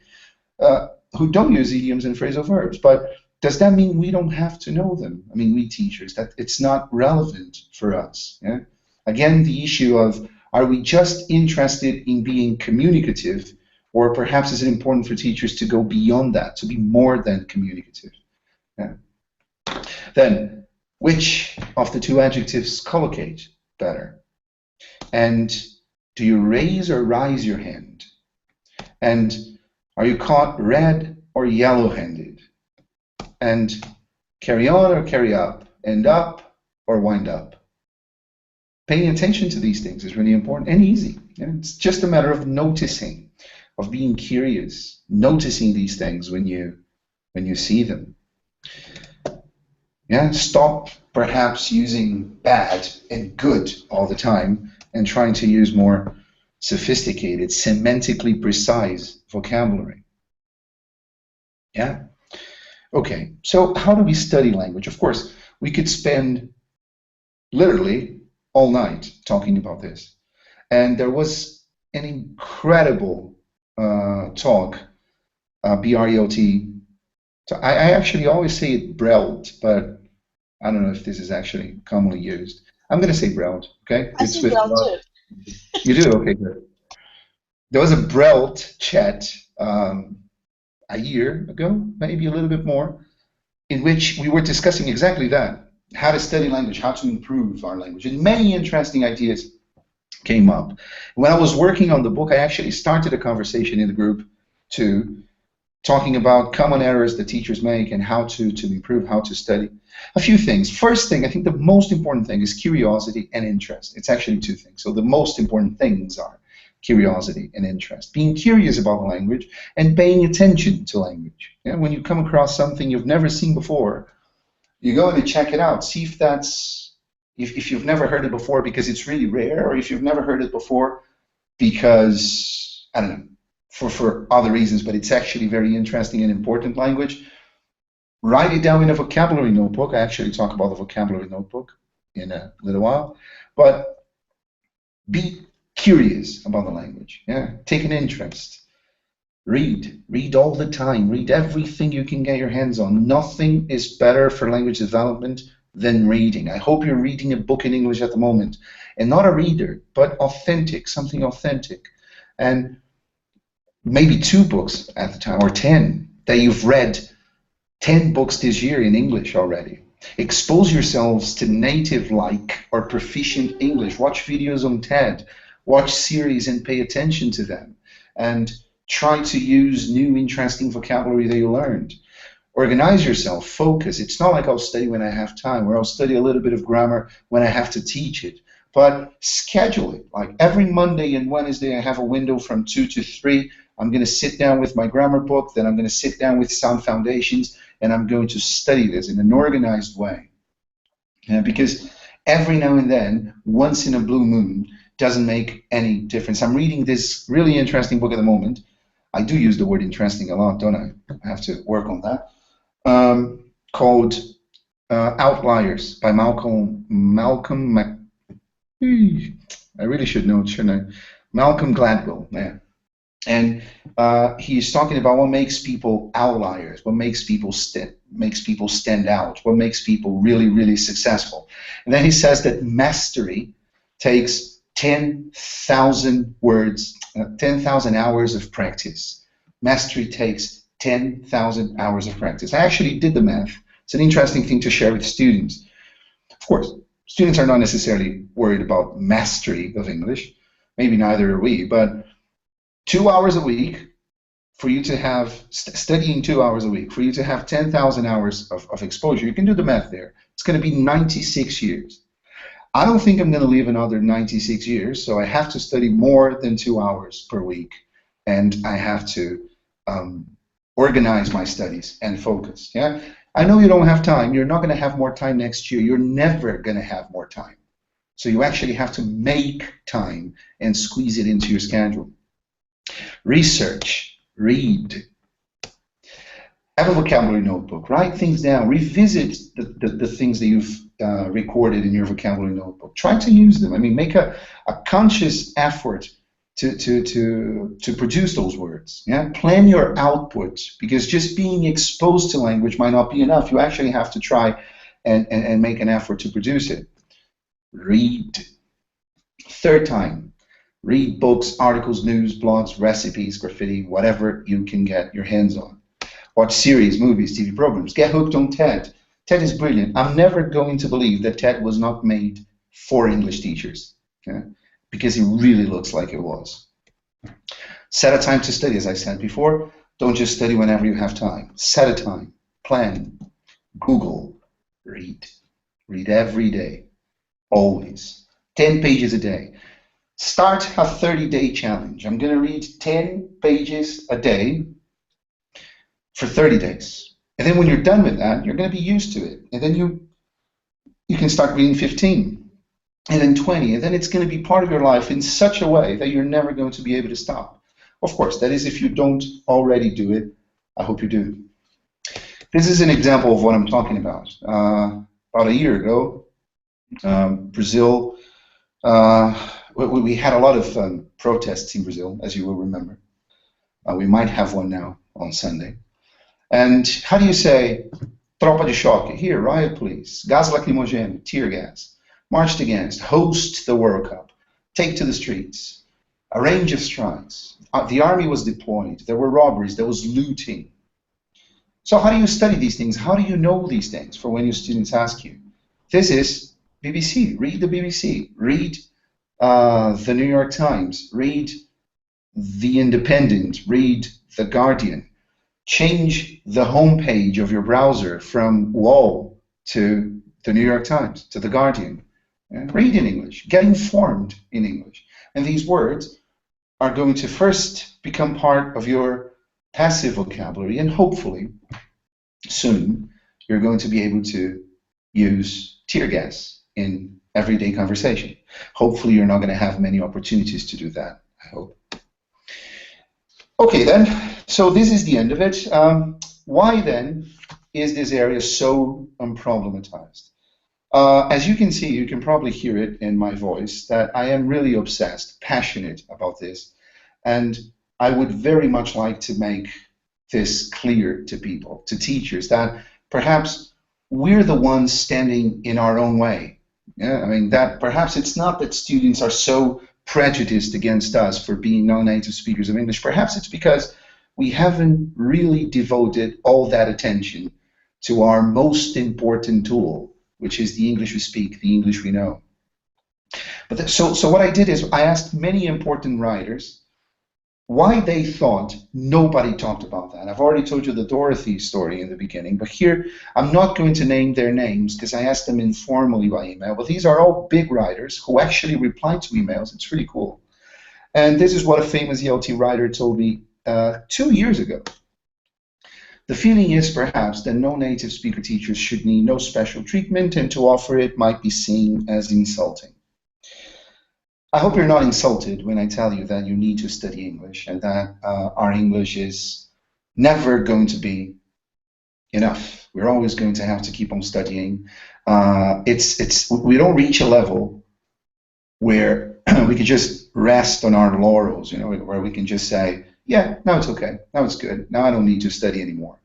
who don't use idioms and phrasal verbs. But does that mean we don't have to know them? I mean, we teachers, that it's not relevant for us. Yeah? Again, the issue of, are we just interested in being communicative, or perhaps is it important for teachers to go beyond that, to be more than communicative? Yeah. Then, which of the two adjectives collocate better? And do you raise or rise your hand? And are you caught red or yellow-handed? And carry on or carry up? End up or wind up? Paying attention to these things is really important and easy. Yeah? It's just a matter of noticing, of being curious, noticing these things when you see them. Yeah, stop perhaps using bad and good all the time and trying to use more sophisticated, semantically precise vocabulary. Yeah? Okay, so how do we study language? Of course, we could spend literally all night talking about this. And there was an incredible talk, B-R-E-O-T. I actually always say it Brelt, but I don't know if this is actually commonly used. I'm going to say Brelt, okay? I say Brelt too. You do? Okay, good. There was a Brelt chat a year ago, maybe a little bit more, in which we were discussing exactly that, how to study language, how to improve our language, and many interesting ideas came up. When I was working on the book, I actually started a conversation in the group to talking about common errors that teachers make and how to improve, how to study. A few things. First thing, I think the most important thing is curiosity and interest. It's actually two things. So the most important things are curiosity and interest. Being curious about the language and paying attention to language. Yeah, when you come across something you've never seen before, you go and check it out. See if that's, if you've never heard it before because it's really rare, or if you've never heard it before because, I don't know, for other reasons, but it's actually very interesting and important language. Write it down in a vocabulary notebook. I actually talk about the vocabulary notebook in a little while. But be curious about the language. Yeah? Take an interest. Read. Read all the time. Read everything you can get your hands on. Nothing is better for language development than reading. I hope you're reading a book in English at the moment. And not a reader, but authentic, something authentic. And maybe 2 books at the time, or 10, that you've read 10 books this year in English already. Expose yourselves to native-like or proficient English. Watch videos on TED. watch series and pay attention to them, and try to use new interesting vocabulary that you learned. Organize yourself, focus. It's not like I'll study when I have time, or I'll study a little bit of grammar when I have to teach it. But schedule it. Like every Monday and Wednesday, I have a window from 2 to 3. I'm going to sit down with my grammar book, then I'm going to sit down with Sound Foundations, and I'm going to study this in an organized way. Because every now and then, once in a blue moon, doesn't make any difference. I'm reading this really interesting book at the moment. I do use the word interesting a lot, don't I? I have to work on that. Called Outliers by Malcolm I really should know, shouldn't I? Malcolm Gladwell, yeah. And he's talking about what makes people outliers, what makes people stand out, what makes people really, really successful. And then he says that mastery takes 10,000 words, 10,000 hours of practice. Mastery takes 10,000 hours of practice. I actually did the math. It's an interesting thing to share with students. Of course, students are not necessarily worried about mastery of English. Maybe neither are we, but 2 hours a week for you to have, studying 2 hours a week, for you to have 10,000 hours of exposure, you can do the math there. It's going to be 96 years. I don't think I'm going to live another 96 years, so I have to study more than 2 hours per week, and I have to organize my studies and focus. Yeah, I know you don't have time. You're not going to have more time next year. You're never going to have more time. So you actually have to make time and squeeze it into your schedule. Research, read. Have a vocabulary notebook. Write things down. Revisit the things that you've recorded in your vocabulary notebook. Try to use them. I mean, make a conscious effort to produce those words. Yeah? Plan your output, because just being exposed to language might not be enough. You actually have to try and make an effort to produce it. Read. Third time, read books, articles, news, blogs, recipes, graffiti, whatever you can get your hands on. Watch series, movies, TV programs. Get hooked on TED. TED is brilliant. I'm never going to believe that TED was not made for English teachers. Okay? Because it really looks like it was. Set a time to study, as I said before. Don't just study whenever you have time. Set a time. Plan. Google. Read. Read every day. Always. 10 pages a day. Start a 30-day challenge. I'm going to read 10 pages a day for 30 days. And then when you're done with that, you're going to be used to it. And then you can start reading 15. And then 20, and then it's going to be part of your life in such a way that you're never going to be able to stop. Of course, that is if you don't already do it. I hope you do. This is an example of what I'm talking about. About a year ago, Brazil, we had a lot of protests in Brazil, as you will remember. We might have one now on Sunday. And how do you say, tropa de choque, here, riot police, gas lacrimogene, tear gas, marched against, host the World Cup, take to the streets, a range of strikes. The army was deployed, there were robberies, there was looting. So how do you study these things? How do you know these things for when your students ask you? This is BBC. Read the BBC. Read the New York Times. Read The Independent. Read The Guardian. Change the homepage of your browser from wall to the New York Times, to The Guardian. Read in English. Get informed in English. And these words are going to first become part of your passive vocabulary, and hopefully soon you're going to be able to use tear gas in everyday conversation. Hopefully you're not going to have many opportunities to do that, I hope. Okay then, so this is the end of it. Why then is this area so unproblematized? As you can see, you can probably hear it in my voice, that I am really obsessed, passionate about this, and I would very much like to make this clear to people, to teachers, that perhaps we're the ones standing in our own way. Yeah, I mean, that perhaps it's not that students are so prejudiced against us for being non-native speakers of English. Perhaps it's because we haven't really devoted all that attention to our most important tool, which is the English we speak, the English we know. But so what I did is I asked many important writers why they thought nobody talked about that. I've already told you the Dorothy story in the beginning, but here I'm not going to name their names because I asked them informally by email. But these are all big writers who actually replied to emails. It's really cool. And this is what a famous ELT writer told me 2 years ago. The feeling is perhaps that no native speaker teachers should need no special treatment, and to offer it might be seen as insulting. I hope you're not insulted when I tell you that you need to study English and that our English is never going to be enough. We're always going to have to keep on studying. We don't reach a level where we can just rest on our laurels, where we can just say, yeah, now it's okay, now it's good, now I don't need to study anymore.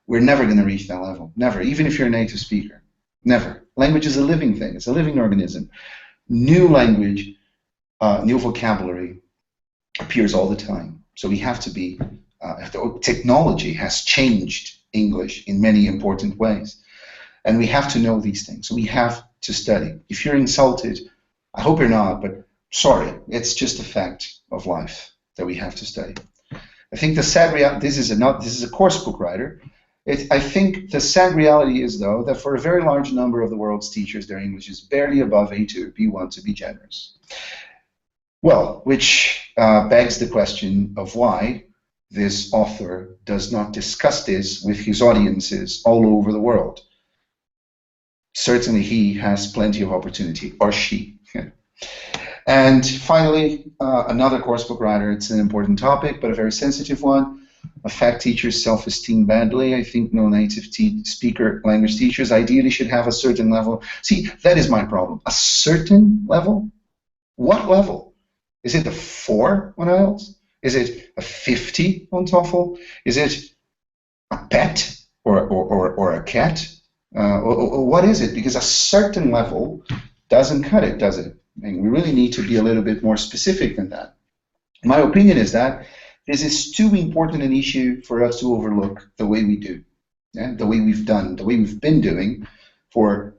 We're never going to reach that level, never, even if you're a native speaker, never. Language is a living thing, it's a living organism. New language, new vocabulary appears all the time. So we have to be, technology has changed English in many important ways. And we have to know these things. So we have to study. If you're insulted, I hope you're not, but sorry, it's just a fact of life that we have to study. I think the sad reality, this is a course book writer. I think the sad reality is, though, that for a very large number of the world's teachers, their English is barely above A2, B1 to be generous. Well, which begs the question of why this author does not discuss this with his audiences all over the world. Certainly he has plenty of opportunity, or she. And finally, another course book writer, it's an important topic, but a very sensitive one. Affect teachers' self-esteem badly. I think no native speaker language teachers ideally should have a certain level. See, that is my problem. A certain level? What level? Is it a 4 on IELTS? Is it a 50 on TOEFL? Is it a pet or a cat? Or what is it? Because a certain level doesn't cut it, does it? I mean, we really need to be a little bit more specific than that. My opinion is that this is too important an issue for us to overlook the way we do, the way we've done, the way we've been doing for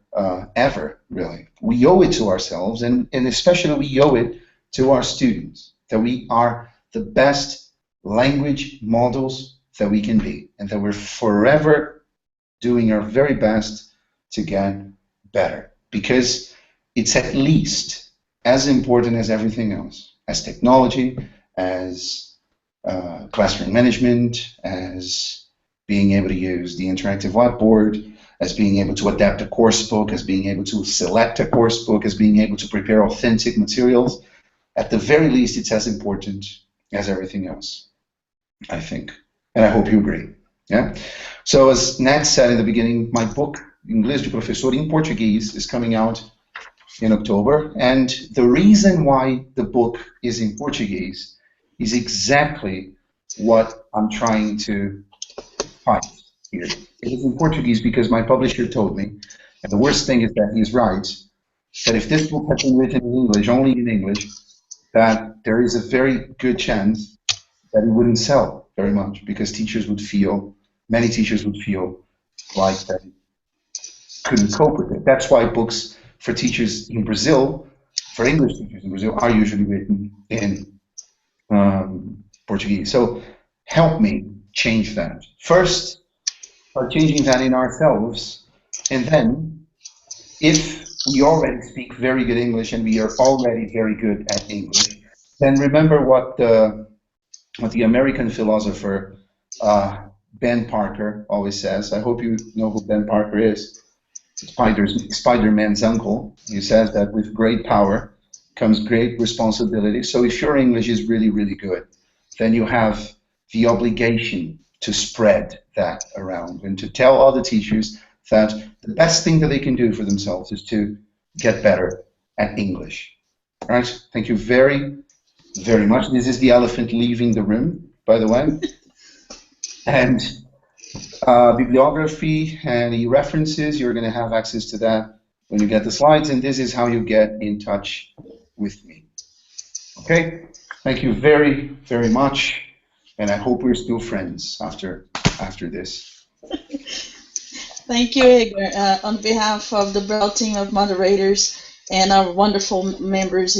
ever, really. We owe it to ourselves, and especially we owe it to our students, that we are the best language models that we can be, and that we're forever doing our very best to get better, because it's at least as important as everything else, as technology, as classroom management, as being able to use the interactive whiteboard, as being able to adapt a course book, as being able to select a course book, as being able to prepare authentic materials. At the very least, it's as important as everything else, I think. And I hope you agree. Yeah. So as Nat said in the beginning, my book, Inglês de Professor in Portuguese, is coming out in October. And the reason why the book is in Portuguese is exactly what I'm trying to fight here. It is in Portuguese because my publisher told me, and the worst thing is that he's right, that if this book had been written in English, only in English, that there is a very good chance that it wouldn't sell very much, because many teachers would feel like they couldn't cope with it. That's why books for teachers in Brazil, for English teachers in Brazil, are usually written in Portuguese. So help me change that. First, by changing that in ourselves, and then if we already speak very good English and we are already very good at English, then remember what the American philosopher Ben Parker always says. I hope you know who Ben Parker is. Spider-Man's uncle. He says that with great power comes great responsibility. So if your English is really, really good, then you have the obligation to spread that around and to tell other teachers that the best thing that they can do for themselves is to get better at English. All right? Thank you very, very much. This is the elephant leaving the room, by the way. And bibliography and the references, you're going to have access to that when you get the slides, and this is how you get in touch with me. Okay? Thank you very, very much, and I hope we're still friends after this. Thank you, Higor. On behalf of the Braille team of moderators, and our wonderful members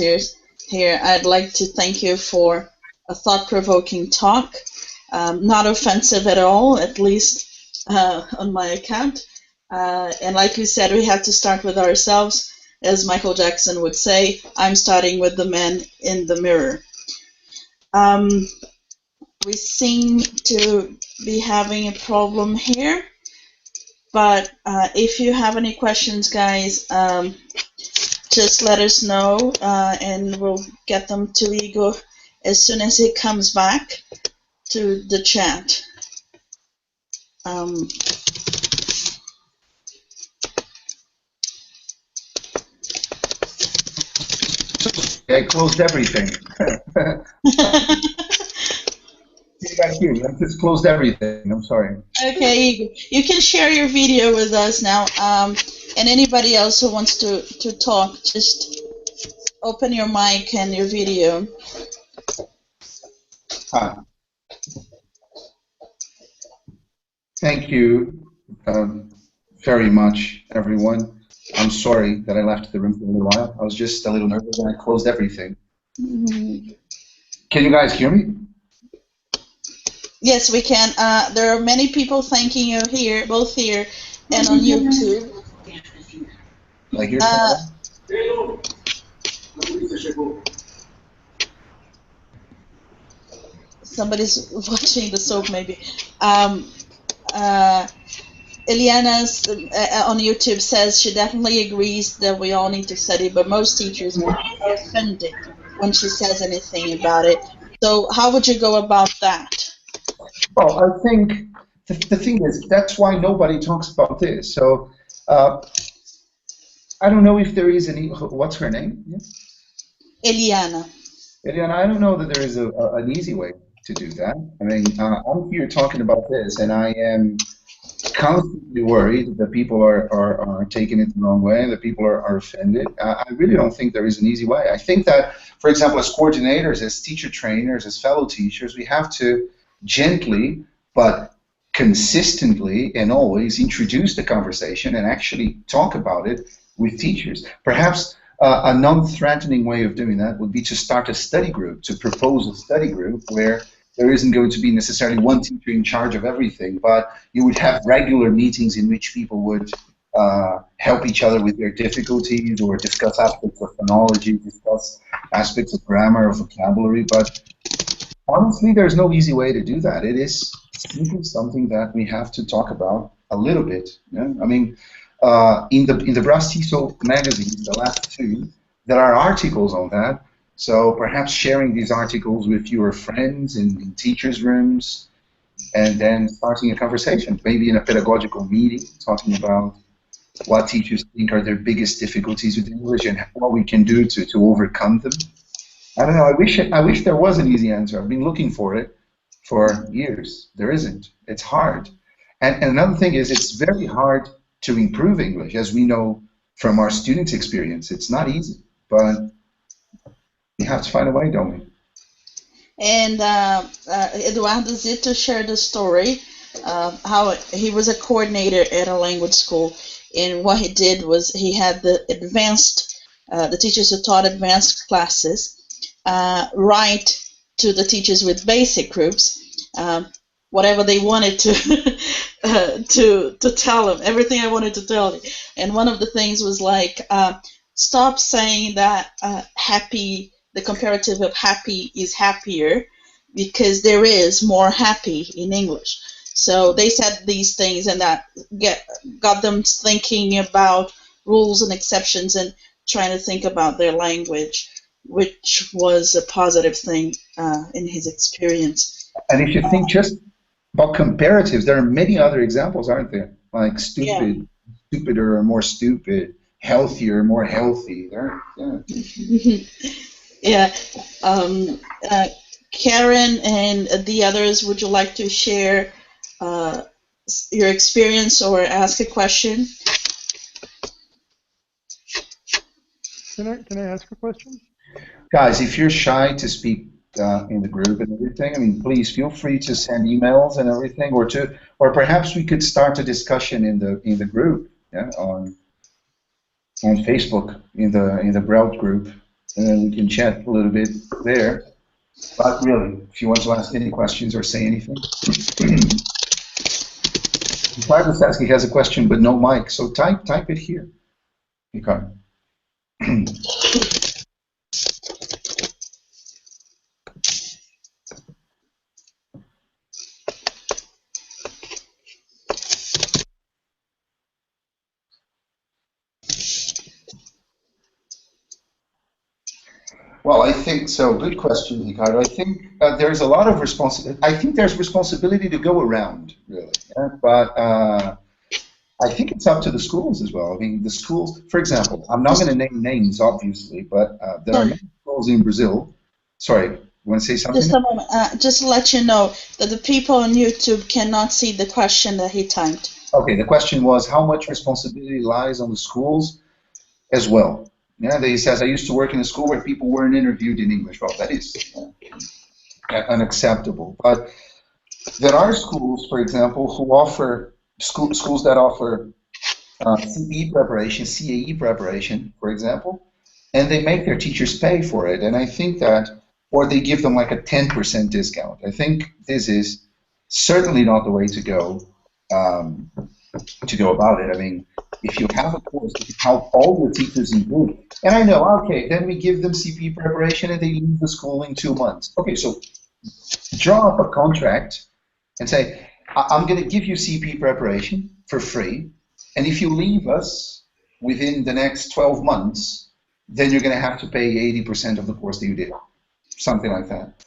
here. I'd like to thank you for a thought-provoking talk. Not offensive at all, at least on my account. And like you said, we have to start with ourselves. As Michael Jackson would say, I'm starting with the man in the mirror. We seem to be having a problem here, but if you have any questions, guys, just let us know, and we'll get them to Higor as soon as he comes back to the chat. I closed everything. I just closed everything. I'm sorry. Okay, Higor. You can share your video with us now, and anybody else who wants to talk, just open your mic and your video. Thank you very much, everyone. I'm sorry that I left the room for a little while. I was just a little nervous and I closed everything. Mm-hmm. Can you guys hear me? Yes, we can. There are many people thanking you here, both here and on YouTube. Like you're Somebody's watching the soap, maybe. Eliana's on YouTube says she definitely agrees that we all need to study, but most teachers are offended when she says anything about it. So how would you go about that? Well, I think the thing is, that's why nobody talks about this. So I don't know if there is any, what's her name? Yeah? Eliana. Eliana, I don't know that there is an easy way to do that. I mean, I'm here talking about this, and I am constantly worried that people are taking it the wrong way, that people are offended. I really don't think there is an easy way. I think that, for example, as coordinators, as teacher trainers, as fellow teachers, we have to gently but consistently and always introduce the conversation and actually talk about it with teachers. Perhaps a non-threatening way of doing that would be to start a study group, to propose a study group where there isn't going to be necessarily one teacher in charge of everything, but you would have regular meetings in which people would help each other with their difficulties or discuss aspects of phonology, discuss aspects of grammar or vocabulary. But honestly, there's no easy way to do that. It is simply something that we have to talk about a little bit. Yeah? I mean, in the Brastizo magazines, the last two, there are articles on that. So perhaps sharing these articles with your friends in teachers' rooms, and then starting a conversation, maybe in a pedagogical meeting, talking about what teachers think are their biggest difficulties with English and what we can do to overcome them. I don't know. I wish there was an easy answer. I've been looking for it for years. There isn't. It's hard. And another thing is, it's very hard to improve English, as we know from our students' experience. It's not easy, but we have to find a way, don't we? And Eduardo Zito shared a story how he was a coordinator at a language school, and what he did was he had the teachers who taught advanced classes write to the teachers with basic groups whatever they wanted to tell them, everything I wanted to tell them. And one of the things was like, stop saying that the comparative of happy is happier, because there is more happy in English. So they said these things, and that got them thinking about rules and exceptions and trying to think about their language, which was a positive thing in his experience. And if you think just about comparatives, there are many other examples, aren't there? Like stupid, stupider, or more stupid, healthier, more healthy. Yeah. Karen and the others, would you like to share your experience or ask a question? Can I ask a question? Guys, if you're shy to speak in the group and everything, I mean, please feel free to send emails and everything, or perhaps we could start a discussion in the group, yeah, on on Facebook in the Brout group, and we can chat a little bit there. But really, if you want to ask any questions or say anything. Ricardo says he has a question, but no mic, so type it here, Ricardo. Well, I think so. Good question, Ricardo. I think there's a lot of responsibility. I think there's responsibility to go around, really. Yeah? But I think it's up to the schools as well. I mean, the schools, for example, I'm not going to name names, obviously, but there are many schools in Brazil. Sorry, you want to say something? Just a moment. Just to let you know that the people on YouTube cannot see the question that he typed. Okay, the question was how much responsibility lies on the schools as well. Yeah, he says, I used to work in a school where people weren't interviewed in English. Well, that is unacceptable. But there are schools, for example, who offer, schools that offer CE preparation, CAE preparation, for example, and they make their teachers pay for it. And I think that, or they give them like a 10% discount. I think this is certainly not the way to go about it. I mean, if you have a course that help all your teachers improve, and I know, okay, then we give them CP preparation and they leave the school in 2 months. Okay, so draw up a contract and say, I'm going to give you CP preparation for free, and if you leave us within the next 12 months, then you're going to have to pay 80% of the course that you did, something like that.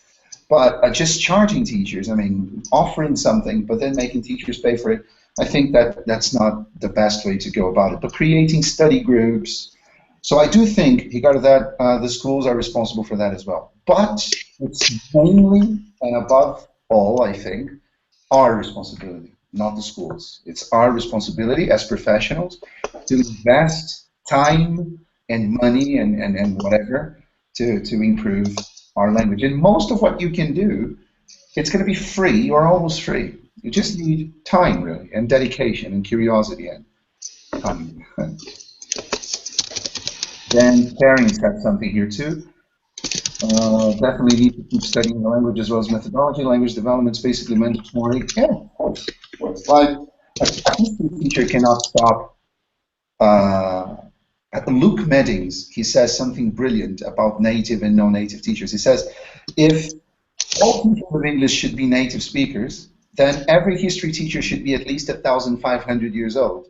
But just charging teachers, I mean, offering something, but then making teachers pay for it, I think that that's not the best way to go about it. But creating study groups, so I do think, Higor, that the schools are responsible for that as well. But it's mainly and above all, I think, our responsibility, not the schools. It's our responsibility as professionals to invest time and money and whatever to improve our language. And most of what you can do, it's going to be free or almost free. You just need time, really, and dedication and curiosity and time. Then Karen's got something here too. Definitely need to keep studying the language as well as methodology. Language development is basically mandatory. Yeah, of course. Like a history teacher cannot stop. Luke Meddings, he says something brilliant about native and non-native teachers. He says, if all teachers of English should be native speakers, then every history teacher should be at least 1,500 years old.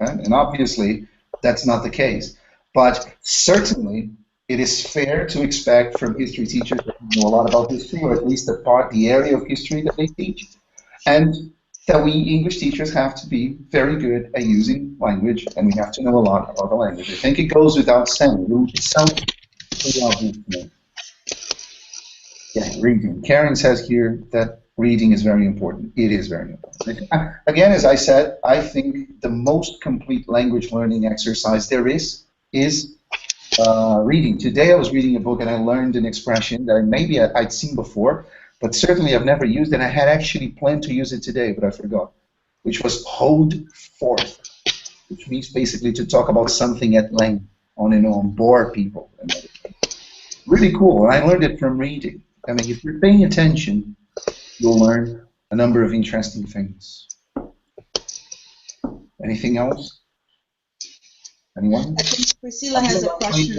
Right? And obviously, that's not the case. But certainly, it is fair to expect from history teachers that know a lot about history, or at least the area of history that they teach, and that we English teachers have to be very good at using language, and we have to know a lot about the language. I think it goes without saying. It sounds pretty obvious to me. Yeah, reading. Karen says here that reading is very important. It is very important. Again, as I said, I think the most complete language learning exercise there is reading. Today I was reading a book and I learned an expression that maybe I'd seen before, but certainly I've never used, and I had actually planned to use it today, but I forgot, which was hold forth, which means basically to talk about something at length, on and on, bore people. Really cool, and I learned it from reading. I mean, if you're paying attention, you'll learn a number of interesting things. Anything else? Anyone? I think Priscilla has a question.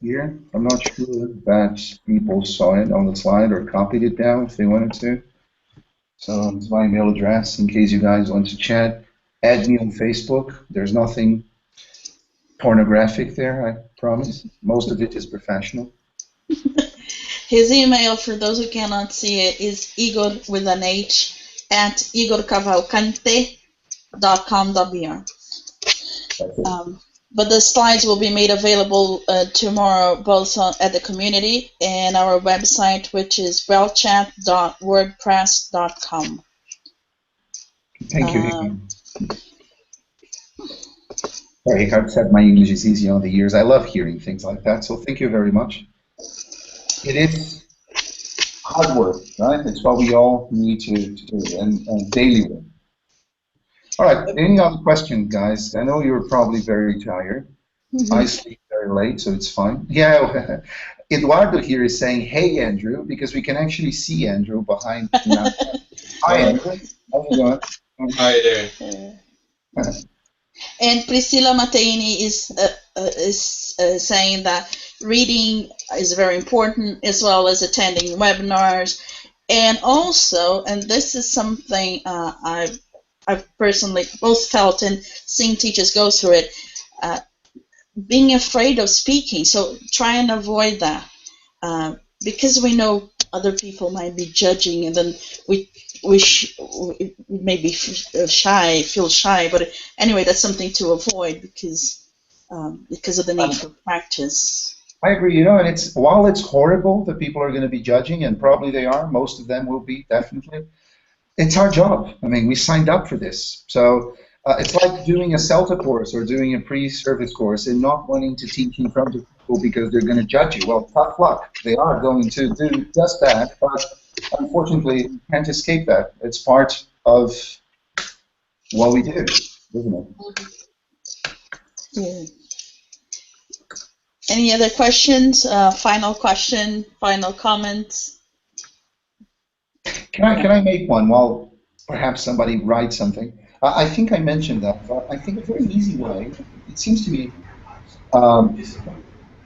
Here. I'm not sure that people saw it on the slide or copied it down if they wanted to. So it's my email address in case you guys want to chat. Add me on Facebook. There's nothing pornographic there, I promise. Most of it is professional. His email, for those who cannot see it, is Higor with an H at higorcavalcante.com.br. But the slides will be made available tomorrow, both at the community and our website, which is wellchat.wordpress.com. Thank you. Sorry, Higor said my English is easy on the ears. I love hearing things like that, so thank you very much. It is hard work, right? It's what we all need to do, and daily work. All right, any other questions, guys? I know you're probably very tired. I sleep very late, so it's fine. Yeah, Eduardo here is saying, "Hey, Andrew," because we can actually see Andrew behind now. Hi, Andrew. How's it going? Hi there. And Priscilla Mateini is saying that reading is very important, as well as attending webinars, and also, and this is something I've personally both felt and seen teachers go through it, being afraid of speaking. So try and avoid that, because we know other people might be judging, and then we maybe feel shy. But anyway, that's something to avoid because of the need for practice. I agree, you know, and while it's horrible that people are going to be judging, and probably they are, most of them will be, definitely, it's our job. I mean, we signed up for this. So it's like doing a CELTA course or doing a pre-service course and not wanting to teach in front of people because they're going to judge you. Well, tough luck. They are going to do just that, but unfortunately, you can't escape that. It's part of what we do, isn't it? Yeah. Any other questions? Final question, final comments? Can I make one while perhaps somebody writes something? I think I mentioned that, but I think a very easy way, it seems to me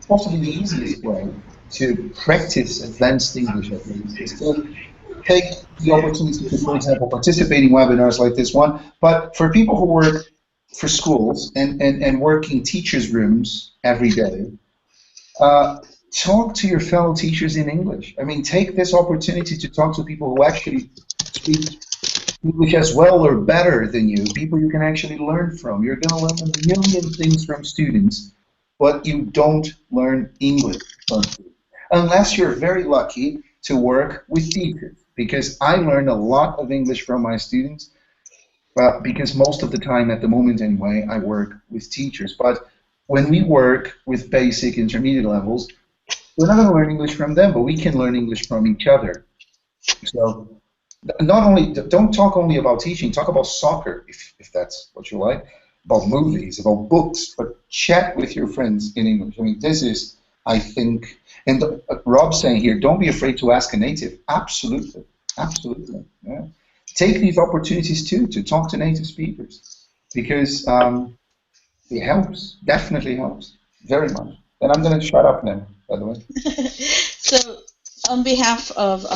possibly the easiest way to practice advanced English at least is to take the opportunity to, for example, participate in webinars like this one, but for people who work for schools and work in teachers' rooms every day, talk to your fellow teachers in English. I mean, take this opportunity to talk to people who actually speak English as well or better than you, people you can actually learn from. You're going to learn a million things from students, but you don't learn English from students. Unless you're very lucky to work with teachers, because I learn a lot of English from my students, because most of the time, at the moment anyway, I work with teachers. But when we work with basic, intermediate levels, we're not going to learn English from them, but we can learn English from each other. So not only, don't talk only about teaching, talk about soccer, if that's what you like, about movies, about books, but chat with your friends in English. I mean, this is, I think, and Rob's saying here, don't be afraid to ask a native. Absolutely, absolutely. Yeah. Take these opportunities too to talk to native speakers, because it helps, definitely helps, very much. And I'm going to shut up now, by the way. So, on behalf of,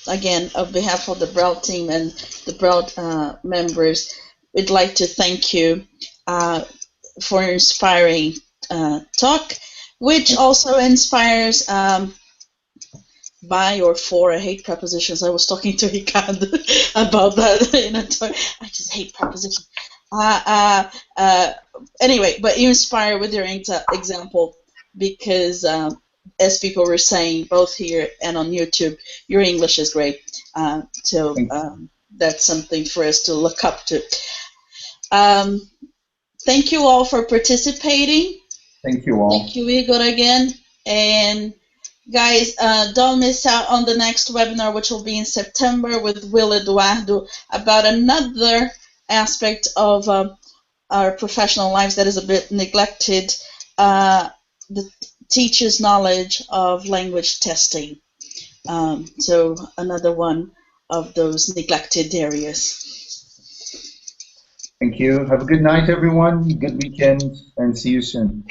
again, on behalf of the Braille team and the Braille members, we'd like to thank you for inspiring talk, which also inspires by or for. I hate prepositions. I was talking to Ricardo about that. I just hate prepositions. Anyway, but you inspire with your example, because as people were saying, both here and on YouTube, your English is great. So that's something for us to look up to. Thank you all for participating. Thank you all. Thank you, Igor, again. And guys, don't miss out on the next webinar, which will be in September with Will Eduardo, about another aspect of our professional lives that is a bit neglected, the teacher's knowledge of language testing. So another one of those neglected areas. Thank you. Have a good night, everyone. Good weekend, and see you soon.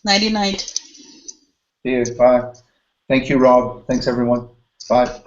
Nighty night. See you. Bye. Thank you, Rob. Thanks, everyone. Bye.